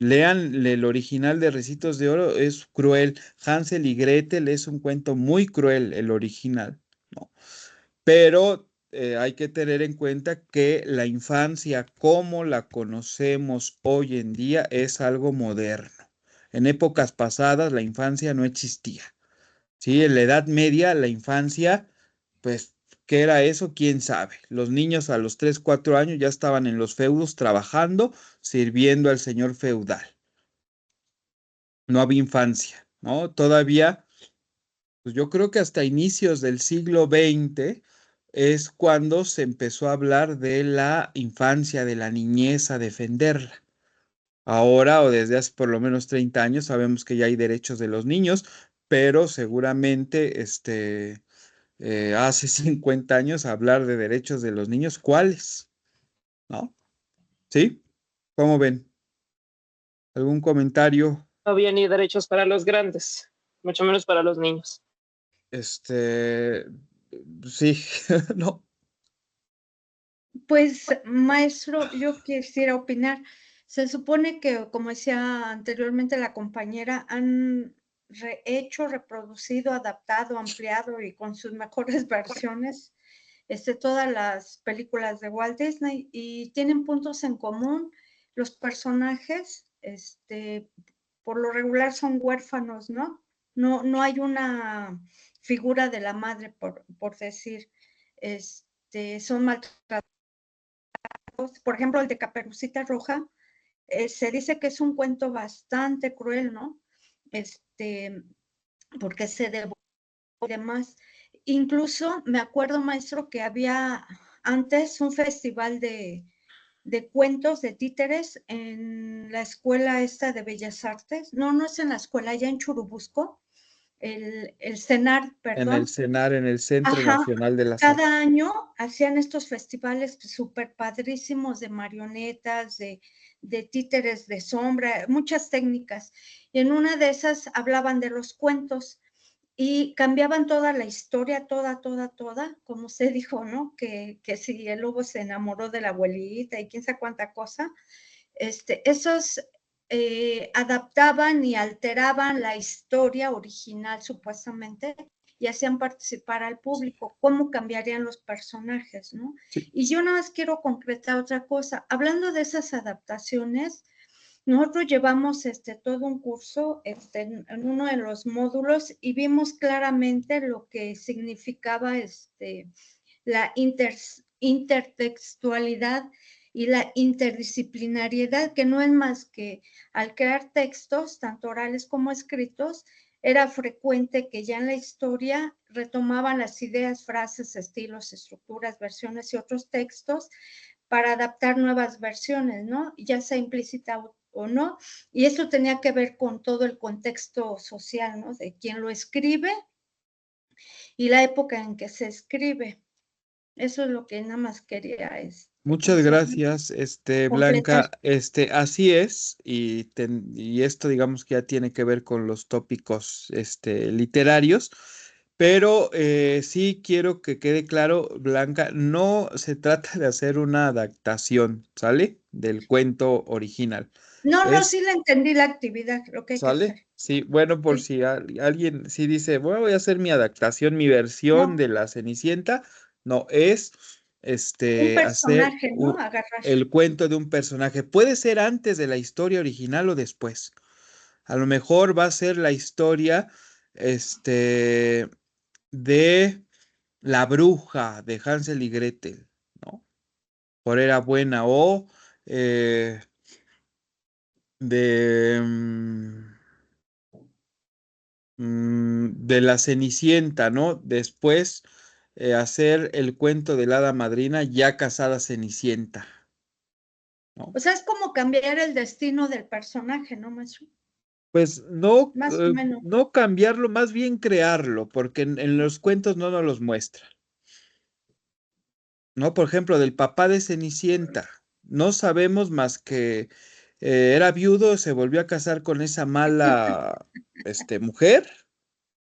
Lean el original de Ricitos de Oro, es cruel. Hansel y Gretel es un cuento muy cruel, el original, ¿no? Pero hay que tener en cuenta que la infancia como la conocemos hoy en día es algo moderno. En épocas pasadas la infancia no existía, ¿sí? En la Edad Media la infancia, pues, ¿qué era eso? ¿Quién sabe? Los niños a los 3, 4 años ya estaban en los feudos trabajando, sirviendo al señor feudal. No había infancia, ¿no? Todavía, pues yo creo que hasta inicios del siglo XX es cuando se empezó a hablar de la infancia, de la niñez, a defenderla. Ahora o desde hace por lo menos 30 años sabemos que ya hay derechos de los niños, pero seguramente hace 50 años hablar de derechos de los niños, ¿cuáles? ¿No? ¿Sí? ¿Cómo ven? ¿Algún comentario? No había ni derechos para los grandes, mucho menos para los niños. Sí, no. Pues, maestro, yo quisiera opinar. Se supone que, como decía anteriormente la compañera, han hecho, reproducido, adaptado, ampliado y con sus mejores versiones todas las películas de Walt Disney y tienen puntos en común. Los personajes, por lo regular son huérfanos, ¿no? No hay una figura de la madre, por decir, son maltratados. Por ejemplo, el de Caperucita Roja, se dice que es un cuento bastante cruel, ¿no? Porque se devora y demás. Incluso me acuerdo, maestro, que había antes un festival de cuentos de títeres en la escuela esta de Bellas Artes. No es en la escuela, ya en Churubusco. el CENAR, En perdón. el CENAR, en el Centro Ajá, Nacional de las Artes. cada año hacían estos festivales súper padrísimos de marionetas, de títeres de sombra, muchas técnicas. Y en una de esas hablaban de los cuentos y cambiaban toda la historia, toda, como usted dijo, ¿no? Que si el lobo se enamoró de la abuelita y quién sabe cuánta cosa. Esos adaptaban y alteraban la historia original, supuestamente, y hacían participar al público, cómo cambiarían los personajes, ¿no? Sí. Y yo nada más quiero concretar otra cosa. Hablando de esas adaptaciones, nosotros llevamos todo un curso en uno de los módulos y vimos claramente lo que significaba la intertextualidad y la interdisciplinariedad, que no es más que al crear textos, tanto orales como escritos, era frecuente que ya en la historia retomaban las ideas, frases, estilos, estructuras, versiones y otros textos para adaptar nuevas versiones, ¿no? Ya sea implícita o no, y eso tenía que ver con todo el contexto social, ¿no? De quien lo escribe y la época en que se escribe. Eso es lo que nada más quería Muchas gracias, Blanca. completar. Así es, y esto digamos que ya tiene que ver con los tópicos, literarios, pero sí quiero que quede claro, Blanca, no se trata de hacer una adaptación, ¿sale? Del cuento original. No, Es, sí le entendí la actividad, lo que hay que ¿sale? hacer. Sí, bueno, por Sí. si alguien sí dice, bueno, voy a hacer mi adaptación, mi versión de la Cenicienta, no, es Un hacer personaje, ¿no? Agarrar. el cuento de un personaje. Puede ser antes de la historia original o después. A lo mejor va a ser la historia, de la bruja de Hansel y Gretel, ¿no? Por era buena, o de, de la Cenicienta, ¿no? Después hacer el cuento de la hada madrina ya casada Cenicienta, ¿no? O sea, es como cambiar el destino del personaje, ¿no, maestro? Pues no, Más o menos. no cambiarlo, más bien crearlo, porque en los cuentos no nos los muestra, ¿no? Por ejemplo, del papá de Cenicienta, no sabemos más que era viudo, se volvió a casar con esa mala, mujer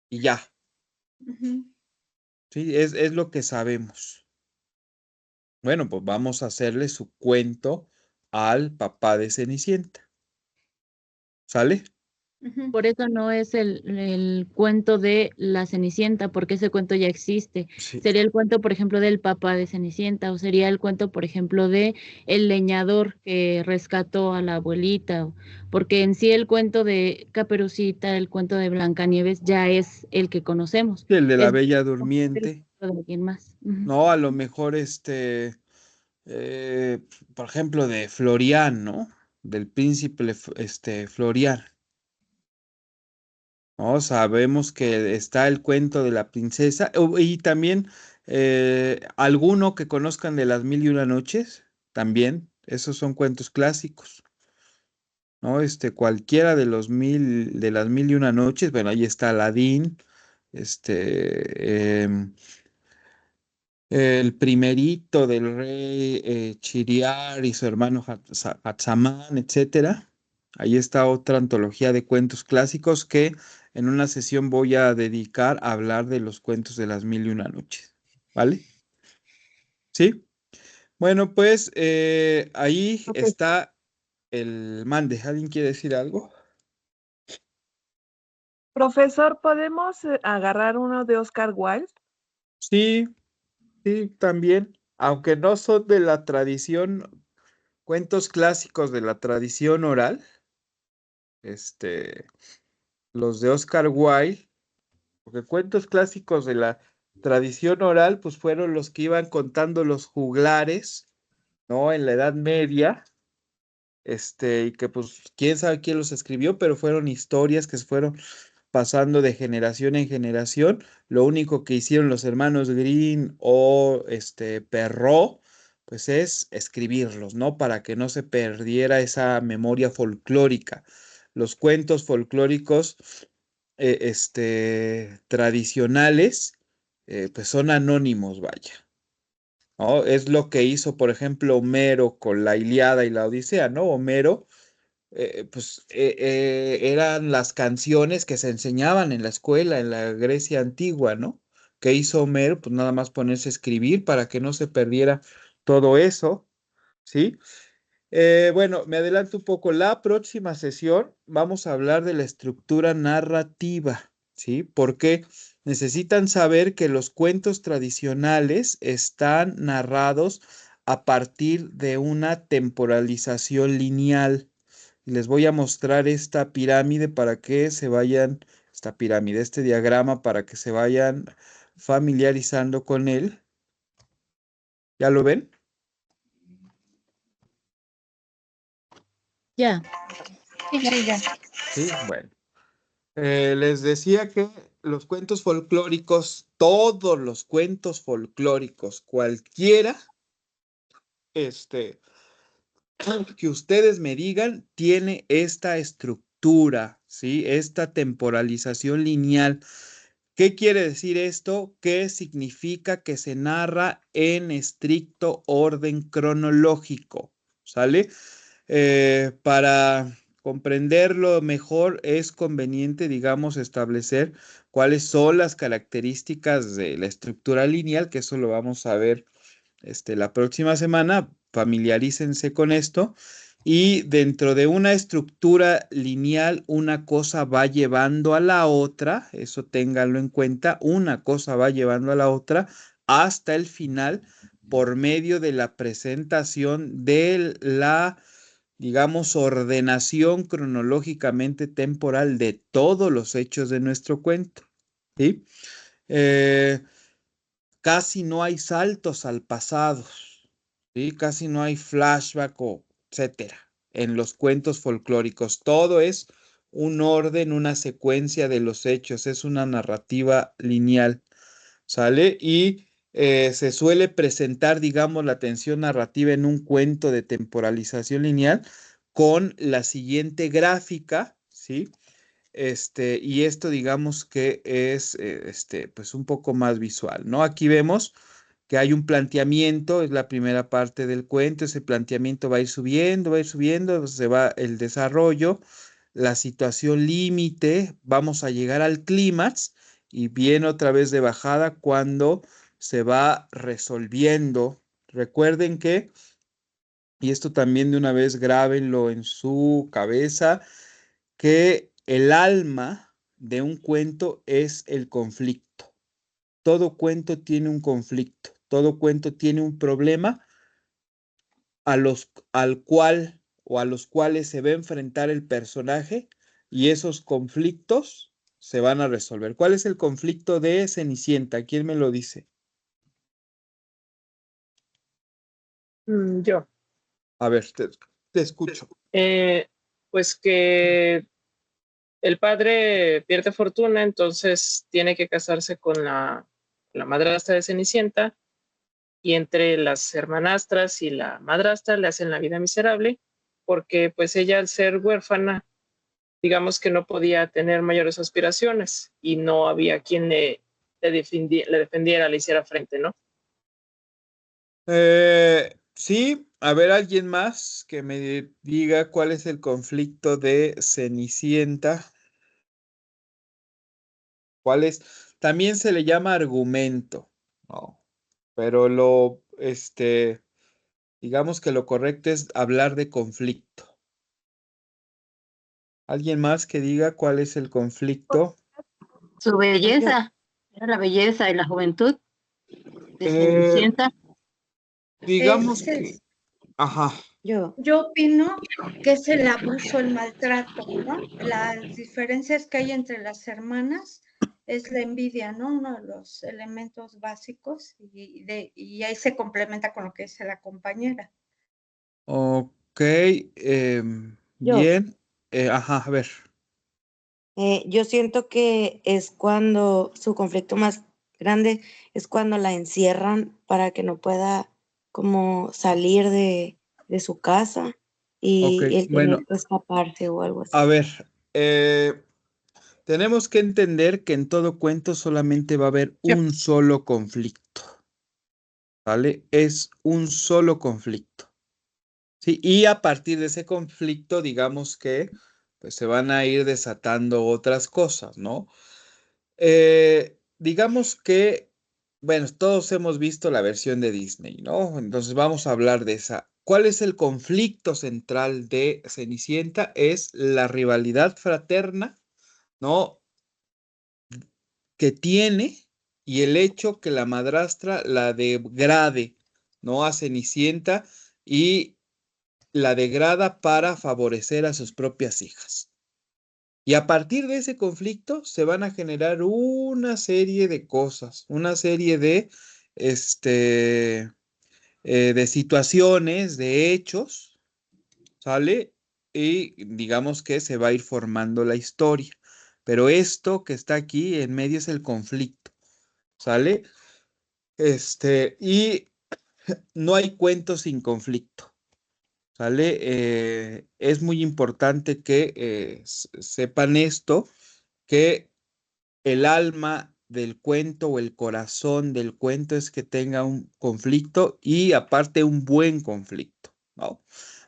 y ya, Ujú. ¿sí? Es lo que sabemos. Bueno, pues vamos a hacerle su cuento al papá de Cenicienta, ¿sale? Ujú. Por eso no es el cuento de la Cenicienta, porque ese cuento ya existe. Sí. Sería el cuento, por ejemplo, del papá de Cenicienta, o sería el cuento, por ejemplo, de el leñador que rescató a la abuelita, porque en sí el cuento de Caperucita, el cuento de Blancanieves, ya es el que conocemos. El de la Es Bella el Durmiente, cuento de alguien más. Ujú. ¿no? A lo mejor por ejemplo, de Florián, ¿no? Del príncipe Florián, ¿no? Sabemos que está el cuento de la princesa y también alguno que conozcan de las Mil y Una Noches, también, esos son cuentos clásicos, ¿no? Cualquiera de las Mil y Una Noches, bueno, ahí está Aladín, el primerito del rey Chiriar y su hermano Hatzamán, etcétera. Ahí está otra antología de cuentos clásicos que en una sesión voy a dedicar a hablar de los cuentos de las Mil y Una Noches. ¿Vale? ¿Sí? Bueno, pues ahí Ok. está el mande. ¿Alguien quiere decir algo? Profesor, ¿podemos agarrar uno de Oscar Wilde? Sí, sí, también. Aunque no son de la tradición, cuentos clásicos de la tradición oral, los de Oscar Wilde, porque cuentos clásicos de la tradición oral, pues fueron los que iban contando los juglares, ¿no? En la Edad Media, y que pues quién sabe quién los escribió, pero fueron historias que se fueron pasando de generación en generación. Lo único que hicieron los hermanos Green o Perrault, pues es escribirlos, ¿no? Para que no se perdiera esa memoria folclórica. Los cuentos folclóricos tradicionales, pues son anónimos, vaya, ¿no? Es lo que hizo, por ejemplo, Homero con la Ilíada y la Odisea, ¿no? Homero, eran las canciones que se enseñaban en la escuela, en la Grecia antigua, ¿no? ¿Qué hizo Homero? Pues nada más ponerse a escribir para que no se perdiera todo eso, ¿sí? Bueno, me adelanto un poco. La próxima sesión vamos a hablar de la estructura narrativa, ¿sí? Porque necesitan saber que los cuentos tradicionales están narrados a partir de una temporalización lineal. Les voy a mostrar esta pirámide para que se vayan, esta pirámide, este diagrama para que se vayan familiarizando con él. ¿Ya lo ven? Ya. Sí, ya. Sí, bueno. Les decía que los cuentos folclóricos, todos los cuentos folclóricos, cualquiera, que ustedes me digan, tiene esta estructura, ¿sí? Esta temporalización lineal. ¿Qué quiere decir esto? Que significa que se narra en estricto orden cronológico, ¿sale? Para comprenderlo mejor es conveniente, digamos, establecer cuáles son las características de la estructura lineal, que eso lo vamos a ver la próxima semana. Familiarícense con esto. Y dentro de una estructura lineal, una cosa va llevando a la otra, eso ténganlo en cuenta, una cosa va llevando a la otra hasta el final por medio de la presentación de la, digamos, ordenación cronológicamente temporal de todos los hechos de nuestro cuento, ¿sí? Casi no hay saltos al pasado, ¿sí? Casi no hay flashback o etcétera en los cuentos folclóricos. Todo es un orden, una secuencia de los hechos, es una narrativa lineal, ¿sale? Y se suele presentar, digamos, la tensión narrativa en un cuento de temporalización lineal con la siguiente gráfica, ¿sí? Y esto digamos que es pues un poco más visual, ¿no? Aquí vemos que hay un planteamiento, es la primera parte del cuento, ese planteamiento va a ir subiendo, se va el desarrollo, la situación límite, vamos a llegar al clímax y viene otra vez de bajada cuando se va resolviendo. Recuerden que, y esto también de una vez grábenlo en su cabeza, que el alma de un cuento es el conflicto. Todo cuento tiene un conflicto, todo cuento tiene un problema al cual o a los cuales se va a enfrentar el personaje y esos conflictos se van a resolver. ¿Cuál es el conflicto de Cenicienta? ¿Quién me lo dice? Yo. A ver, te escucho. Pues que el padre pierde fortuna, entonces tiene que casarse con la madrastra de Cenicienta, y entre las hermanastras y la madrastra le hacen la vida miserable, porque pues ella, al ser huérfana, digamos que no podía tener mayores aspiraciones y no había quien le defendiera, le hiciera frente, ¿no? Sí, a ver, alguien más que me diga cuál es el conflicto de Cenicienta. ¿Cuál es? También se le llama argumento, ¿no? Pero digamos que lo correcto es hablar de conflicto. ¿Alguien más que diga cuál es el conflicto? Su belleza, era la belleza y la juventud de Eh, Cenicienta. digamos que, ajá, Yo opino que es el abuso, el maltrato, ¿no? Las diferencias que hay entre las hermanas es la envidia, ¿no? Uno de los elementos básicos y ahí se complementa con lo que dice la compañera. ok, Yo, bien, ajá, a ver. yo siento que es cuando su conflicto más grande es cuando la encierran para que no pueda como salir de su casa Ok, y el tener bueno, que escaparse o algo a así. ver, Tenemos que entender que en todo cuento solamente va a haber Sí. un solo conflicto, ¿vale? Es un solo conflicto, ¿sí? Y a partir de ese conflicto, digamos que pues, se van a ir desatando otras cosas, ¿no? Digamos que, bueno, todos hemos visto la versión de Disney, ¿no? Entonces vamos a hablar de esa. ¿Cuál es el conflicto central de Cenicienta? Es la rivalidad fraterna, ¿no? Que tiene y el hecho que la madrastra la degrade, ¿no? A Cenicienta y la degrada para favorecer a sus propias hijas. Y a partir de ese conflicto se van a generar una serie de cosas, una serie de situaciones, de hechos, ¿sale? Y digamos que se va a ir formando la historia. Pero esto que está aquí en medio es el conflicto, ¿sale? Y no hay cuentos sin conflicto, ¿sale? Es muy importante que sepan esto, que el alma del cuento o el corazón del cuento es que tenga un conflicto y aparte un buen conflicto, ¿no?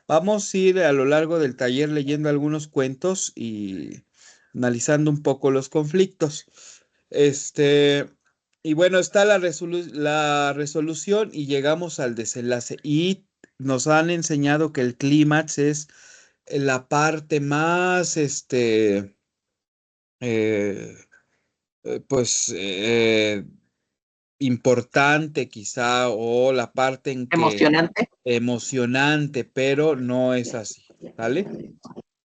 Vamos a ir a lo largo del taller leyendo algunos cuentos y analizando un poco los conflictos. Y bueno, está la resolución y llegamos al desenlace. Y nos han enseñado que el clímax es la parte más, eh, pues, importante quizá, o la parte en que Emocionante. emocionante, pero no es así, ¿vale?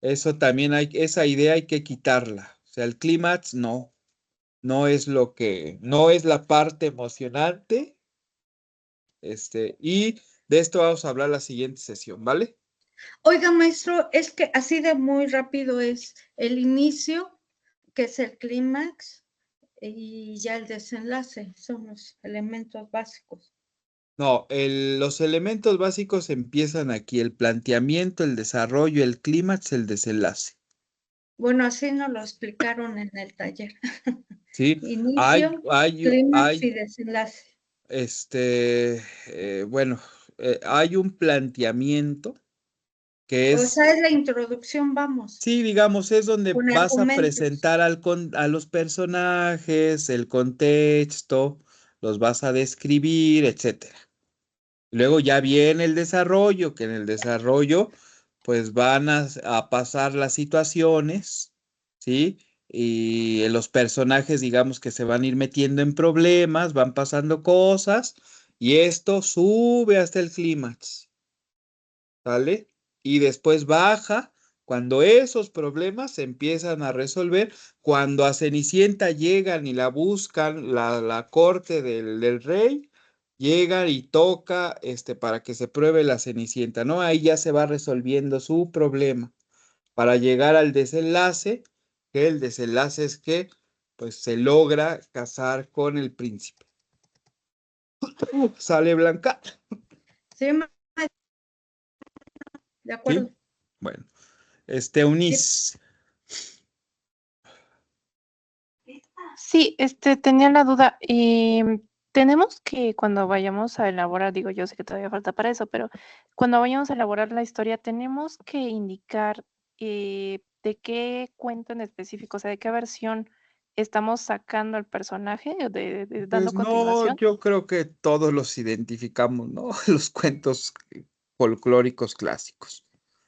Eso también esa idea hay que quitarla. O sea, el clímax no es no es la parte emocionante, y de esto vamos a hablar la siguiente sesión, ¿vale? Oiga, maestro, es que así de muy rápido es el inicio, que es el clímax, y ya el desenlace, son los elementos básicos. No, los elementos básicos empiezan aquí, el planteamiento, el desarrollo, el clímax, el desenlace. Bueno, así nos lo explicaron en el taller. Sí, Inicio, clímax y desenlace. Bueno, hay un planteamiento que O es, sea, es la introducción, vamos, sí, digamos, es donde con vas a argumentos. presentar a los personajes, el contexto, los vas a describir, etcétera. Luego ya viene el desarrollo, que en el desarrollo pues van a pasar las situaciones, ¿sí? Y los personajes, digamos que se van a ir metiendo en problemas, van pasando cosas, y esto sube hasta el clímax, ¿sale? Y después baja cuando esos problemas se empiezan a resolver, cuando a Cenicienta llegan y la buscan, la corte del rey, llega y toca para que se pruebe la Cenicienta, ¿no? Ahí ya se va resolviendo su problema para llegar al desenlace, que el desenlace es que pues se logra casar con el príncipe. ¿Sale, Blanca? Sí, de acuerdo. ¿Sí? Bueno, Eunice. Sí, tenía la duda. Tenemos que cuando vayamos a elaborar, digo, yo sé que todavía falta para eso, pero cuando vayamos a elaborar la historia, tenemos que indicar de qué cuento en específico, o sea, de qué versión estamos sacando el personaje, dando Pues no, continuación. yo creo que todos los identificamos, ¿no? Los cuentos folclóricos clásicos.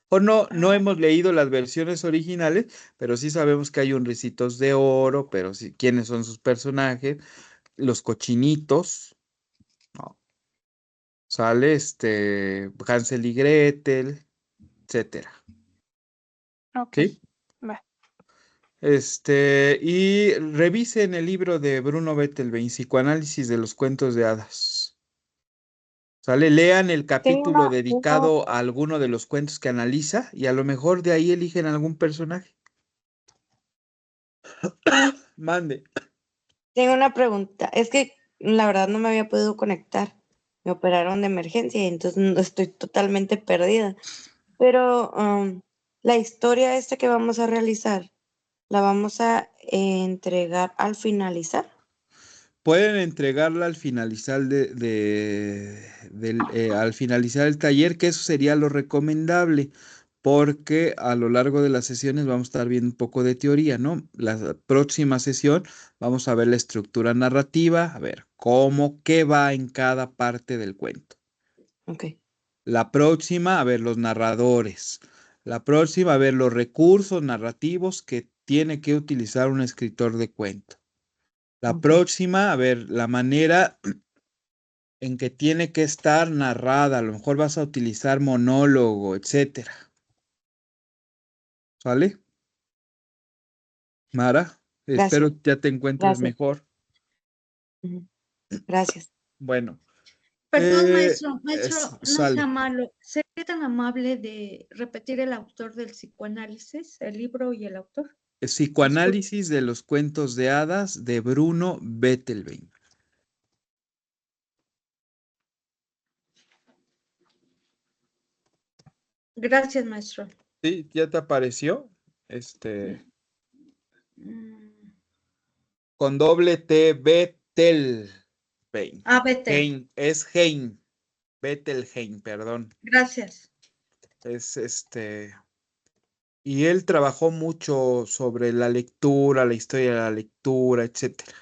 O no hemos leído las versiones originales, pero sí sabemos que hay un Ricitos de Oro, pero sí, quiénes son sus personajes, los cochinitos, ¿no? Sale Hansel y Gretel, etcétera. Ok, ¿Sí? va. Y revisen el libro de Bruno Bettelwein, Psicoanálisis de los cuentos de hadas. ¿Sale? Lean el capítulo Tengo dedicado a alguno de los cuentos que analiza y a lo mejor de ahí eligen algún personaje. Mande. Tengo una pregunta. Es que la verdad no me había podido conectar. Me operaron de emergencia y entonces no estoy totalmente perdida. Pero la historia esta que vamos a realizar, ¿La vamos a entregar al finalizar? Pueden entregarla al finalizar al finalizar el taller, que eso sería lo recomendable, porque a lo largo de las sesiones vamos a estar viendo un poco de teoría, ¿no? La próxima sesión vamos a ver la estructura narrativa, a ver qué va en cada parte del cuento. Ok. La próxima, a ver los narradores. La próxima, a ver los recursos narrativos que tiene que utilizar un escritor de cuento. La próxima, a ver, la manera en que tiene que estar narrada. A lo mejor vas a utilizar monólogo, etcétera. ¿Sale? Mara, espero Gracias. ya te encuentres Gracias. mejor. Gracias. Bueno, Perdón, maestro, no sea sale. malo. ¿Sería tan amable de repetir el autor del psicoanálisis, el libro y el autor? Disculpe. Psicoanálisis de los cuentos de hadas de Bruno Bettelwein. Gracias, maestro. ¿Sí? ¿Ya te apareció? Con doble T, Bettelwein. Bettel. Hein, es Hein. Bettelheim, perdón. Gracias. Es y él trabajó mucho sobre la lectura, la historia de la lectura, etcétera.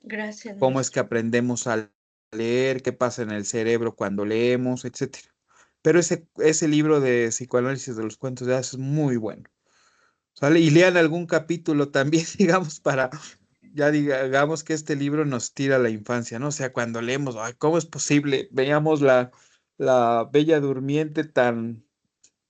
Gracias, Cómo es que maestro. aprendemos a leer, qué pasa en el cerebro cuando leemos, etcétera. Pero ese libro de psicoanálisis de los cuentos de hadas es muy bueno. ¿Sale? Y lean algún capítulo también, digamos, digamos que este libro nos tira a la infancia, ¿no? O sea, cuando leemos, ay, ¿cómo es posible? Veamos la Bella Durmiente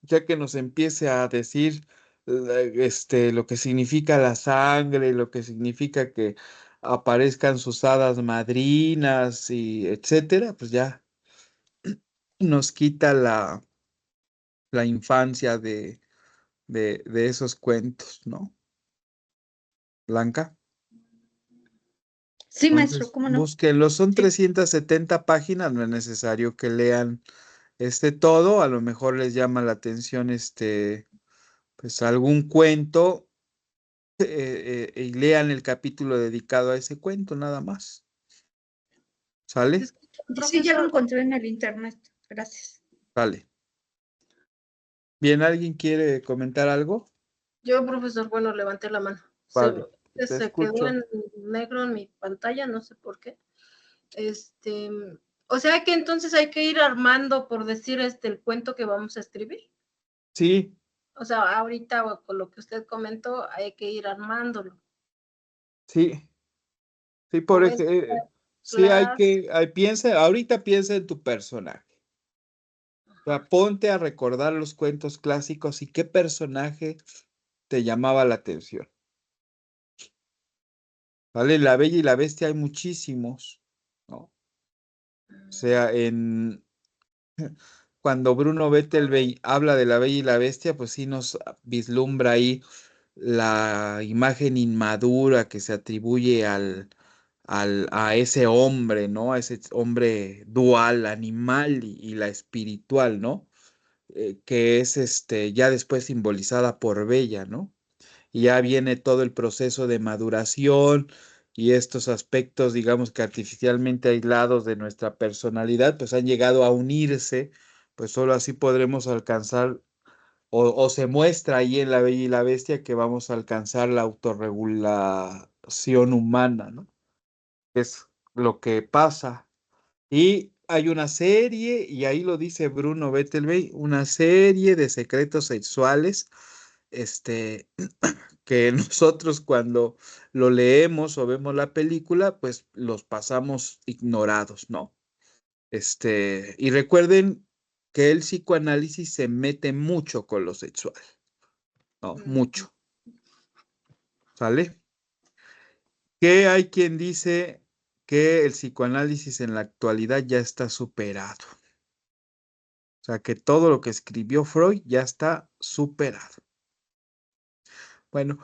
ya que nos empiece a decir lo que significa la sangre, lo que significa que aparezcan sus hadas madrinas y etcétera, pues ya nos quita la infancia de esos cuentos, ¿no? Blanca. Sí, maestro, Entonces, ¿cómo no? búsquenlo, son Sí. 370 páginas, no es necesario que lean todo, a lo mejor les llama la atención pues algún cuento y lean el capítulo dedicado a ese cuento, nada más. ¿Sale? Sí, ya lo encontré en el internet. Gracias. Sale. Bien, ¿alguien quiere comentar algo? Yo, profesor, bueno, levanté la mano. Vale, te Se quedó escucho. en negro en mi pantalla, no sé por qué. O sea que entonces hay que ir armando, por decir, el cuento que vamos a escribir. Sí, O sea, ahorita con lo que usted comentó, hay que ir armándolo. sí, sí, O es sí clase. ahorita piensa en tu personaje. O sea, ponte a recordar los cuentos clásicos y qué personaje te llamaba la atención. ¿Vale? La Bella y la Bestia hay muchísimos, ¿no? O sea, cuando Bruno Bettelwein habla de la Bella y la Bestia, pues sí nos vislumbra ahí la imagen inmadura que se atribuye a ese hombre, ¿no? A ese hombre dual, animal y la espiritual, ¿no? Que es ya después simbolizada por Bella, ¿no? Y ya viene todo el proceso de maduración y estos aspectos, digamos que artificialmente aislados de nuestra personalidad, pues han llegado a unirse, pues solo así podremos alcanzar, o se muestra ahí en La Bella y la Bestia que vamos a alcanzar la autorregulación humana, ¿no? Es lo que pasa. Y hay una serie, y ahí lo dice Bruno Bettelwein, una serie de secretos sexuales, que nosotros cuando lo leemos o vemos la película, pues los pasamos ignorados, ¿no? Y recuerden que el psicoanálisis se mete mucho con lo sexual, ¿no? Mucho, ¿sale? Que hay quien dice que el psicoanálisis en la actualidad ya está superado. O sea, que todo lo que escribió Freud ya está superado. Bueno,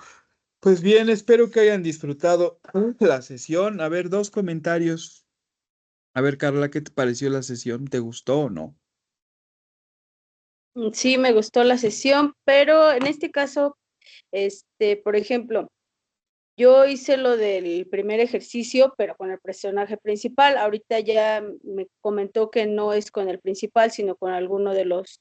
pues bien, espero que hayan disfrutado la sesión. A ver, 2 comentarios. A ver, Carla, ¿qué te pareció la sesión? ¿Te gustó o no? Sí, me gustó la sesión, pero en este caso Por ejemplo, yo hice lo del primer ejercicio, pero con el personaje principal. Ahorita ya me comentó que no es con el principal, sino con alguno de los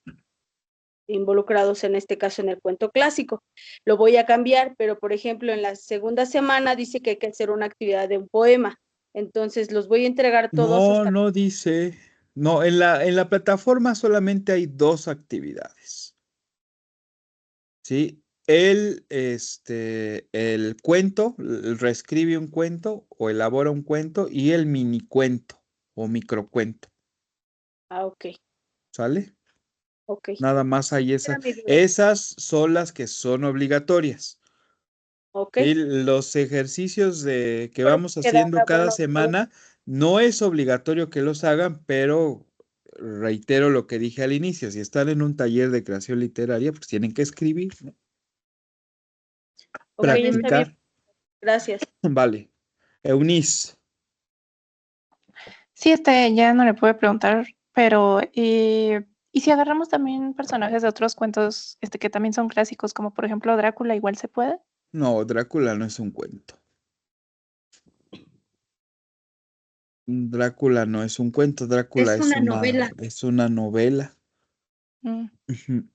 involucrados, en este caso en el cuento clásico. Lo voy a cambiar, pero por ejemplo, en la segunda semana dice que hay que hacer una actividad de un poema. Entonces los voy a entregar todos No, hasta... no dice. No, en la plataforma solamente hay 2 actividades. ¿Sí? El cuento, reescribe un cuento o elabora un cuento y el mini cuento o microcuento. Ah, ok, ¿Sale? ok. Nada más hay Era mi duda. esas son las que son obligatorias. Ok. ¿Sí? Los ejercicios que Creo vamos que queda haciendo cada bueno todo. semana, no es obligatorio que los hagan, pero reitero lo que dije al inicio, si están en un taller de creación literaria, pues tienen que escribir, ¿no? Ok, está bien. Practicar. Gracias. Vale. Eunice, Sí, ya no le pude preguntar, pero ¿y si agarramos también personajes de otros cuentos que también son clásicos, como por ejemplo Drácula, igual se puede? no, Drácula no es un cuento. Drácula no es un cuento, Drácula Es una novela. es una novela. Mm, Ujú.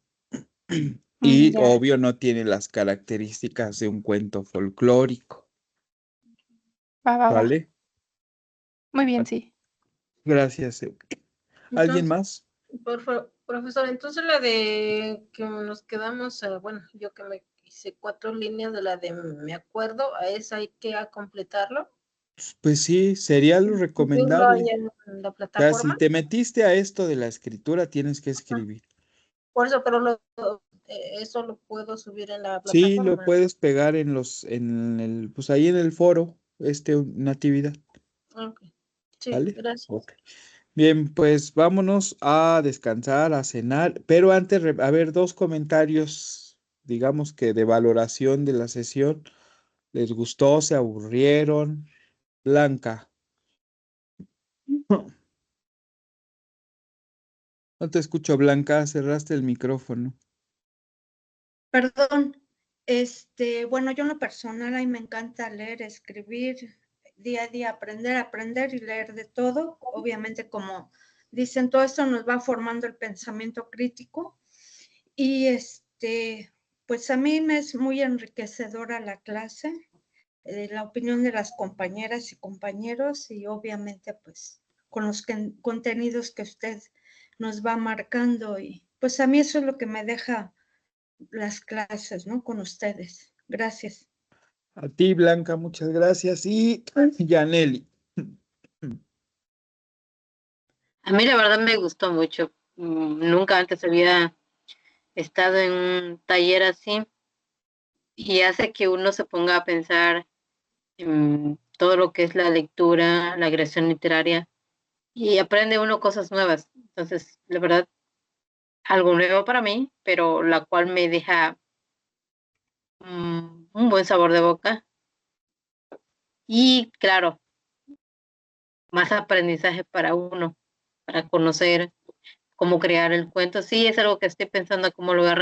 Y ya. obvio no tiene las características de un cuento folclórico, Va, va, va. ¿vale? Muy bien, sí. Gracias. ¿Alguien Entonces, más? por favor, profesor, entonces la de que nos quedamos, bueno, yo que me hice 4 líneas de la de me acuerdo, a esa hay que completarlo, Pues sí, sería lo subirlo ahí recomendable. en la O sea, si plataforma. te metiste a esto de la escritura, tienes que escribir. Por eso, pero eso lo puedo subir en la Sí, lo plataforma. puedes pegar pues ahí en el foro, Natividad, Ok. Sí, ¿vale? gracias. Ok. Bien, pues vámonos a descansar, a cenar, pero antes, a ver, 2 comentarios, digamos que de valoración de la sesión. ¿Les gustó? ¿Se aburrieron? Blanca. No te escucho, Blanca, cerraste el micrófono. Perdón, bueno, yo en lo personal a mí me encanta leer, escribir, día a día aprender y leer de todo. Obviamente, como dicen, todo esto nos va formando el pensamiento crítico y pues a mí me es muy enriquecedora la clase, la opinión de las compañeras y compañeros y obviamente pues con los contenidos que usted nos va marcando y pues a mí eso es lo que me deja las clases, ¿no? Con ustedes. Gracias. A ti, Blanca, muchas gracias. Y Yaneli. A mí la verdad me gustó mucho. Nunca antes había estado en un taller así y hace que uno se ponga a pensar en todo lo que es la lectura, la creación literaria y aprende uno cosas nuevas. Entonces, la verdad, algo nuevo para mí, pero la cual me deja un buen sabor de boca y claro, más aprendizaje para uno, para conocer cómo crear el cuento. Sí, es algo que estoy pensando cómo lo voy a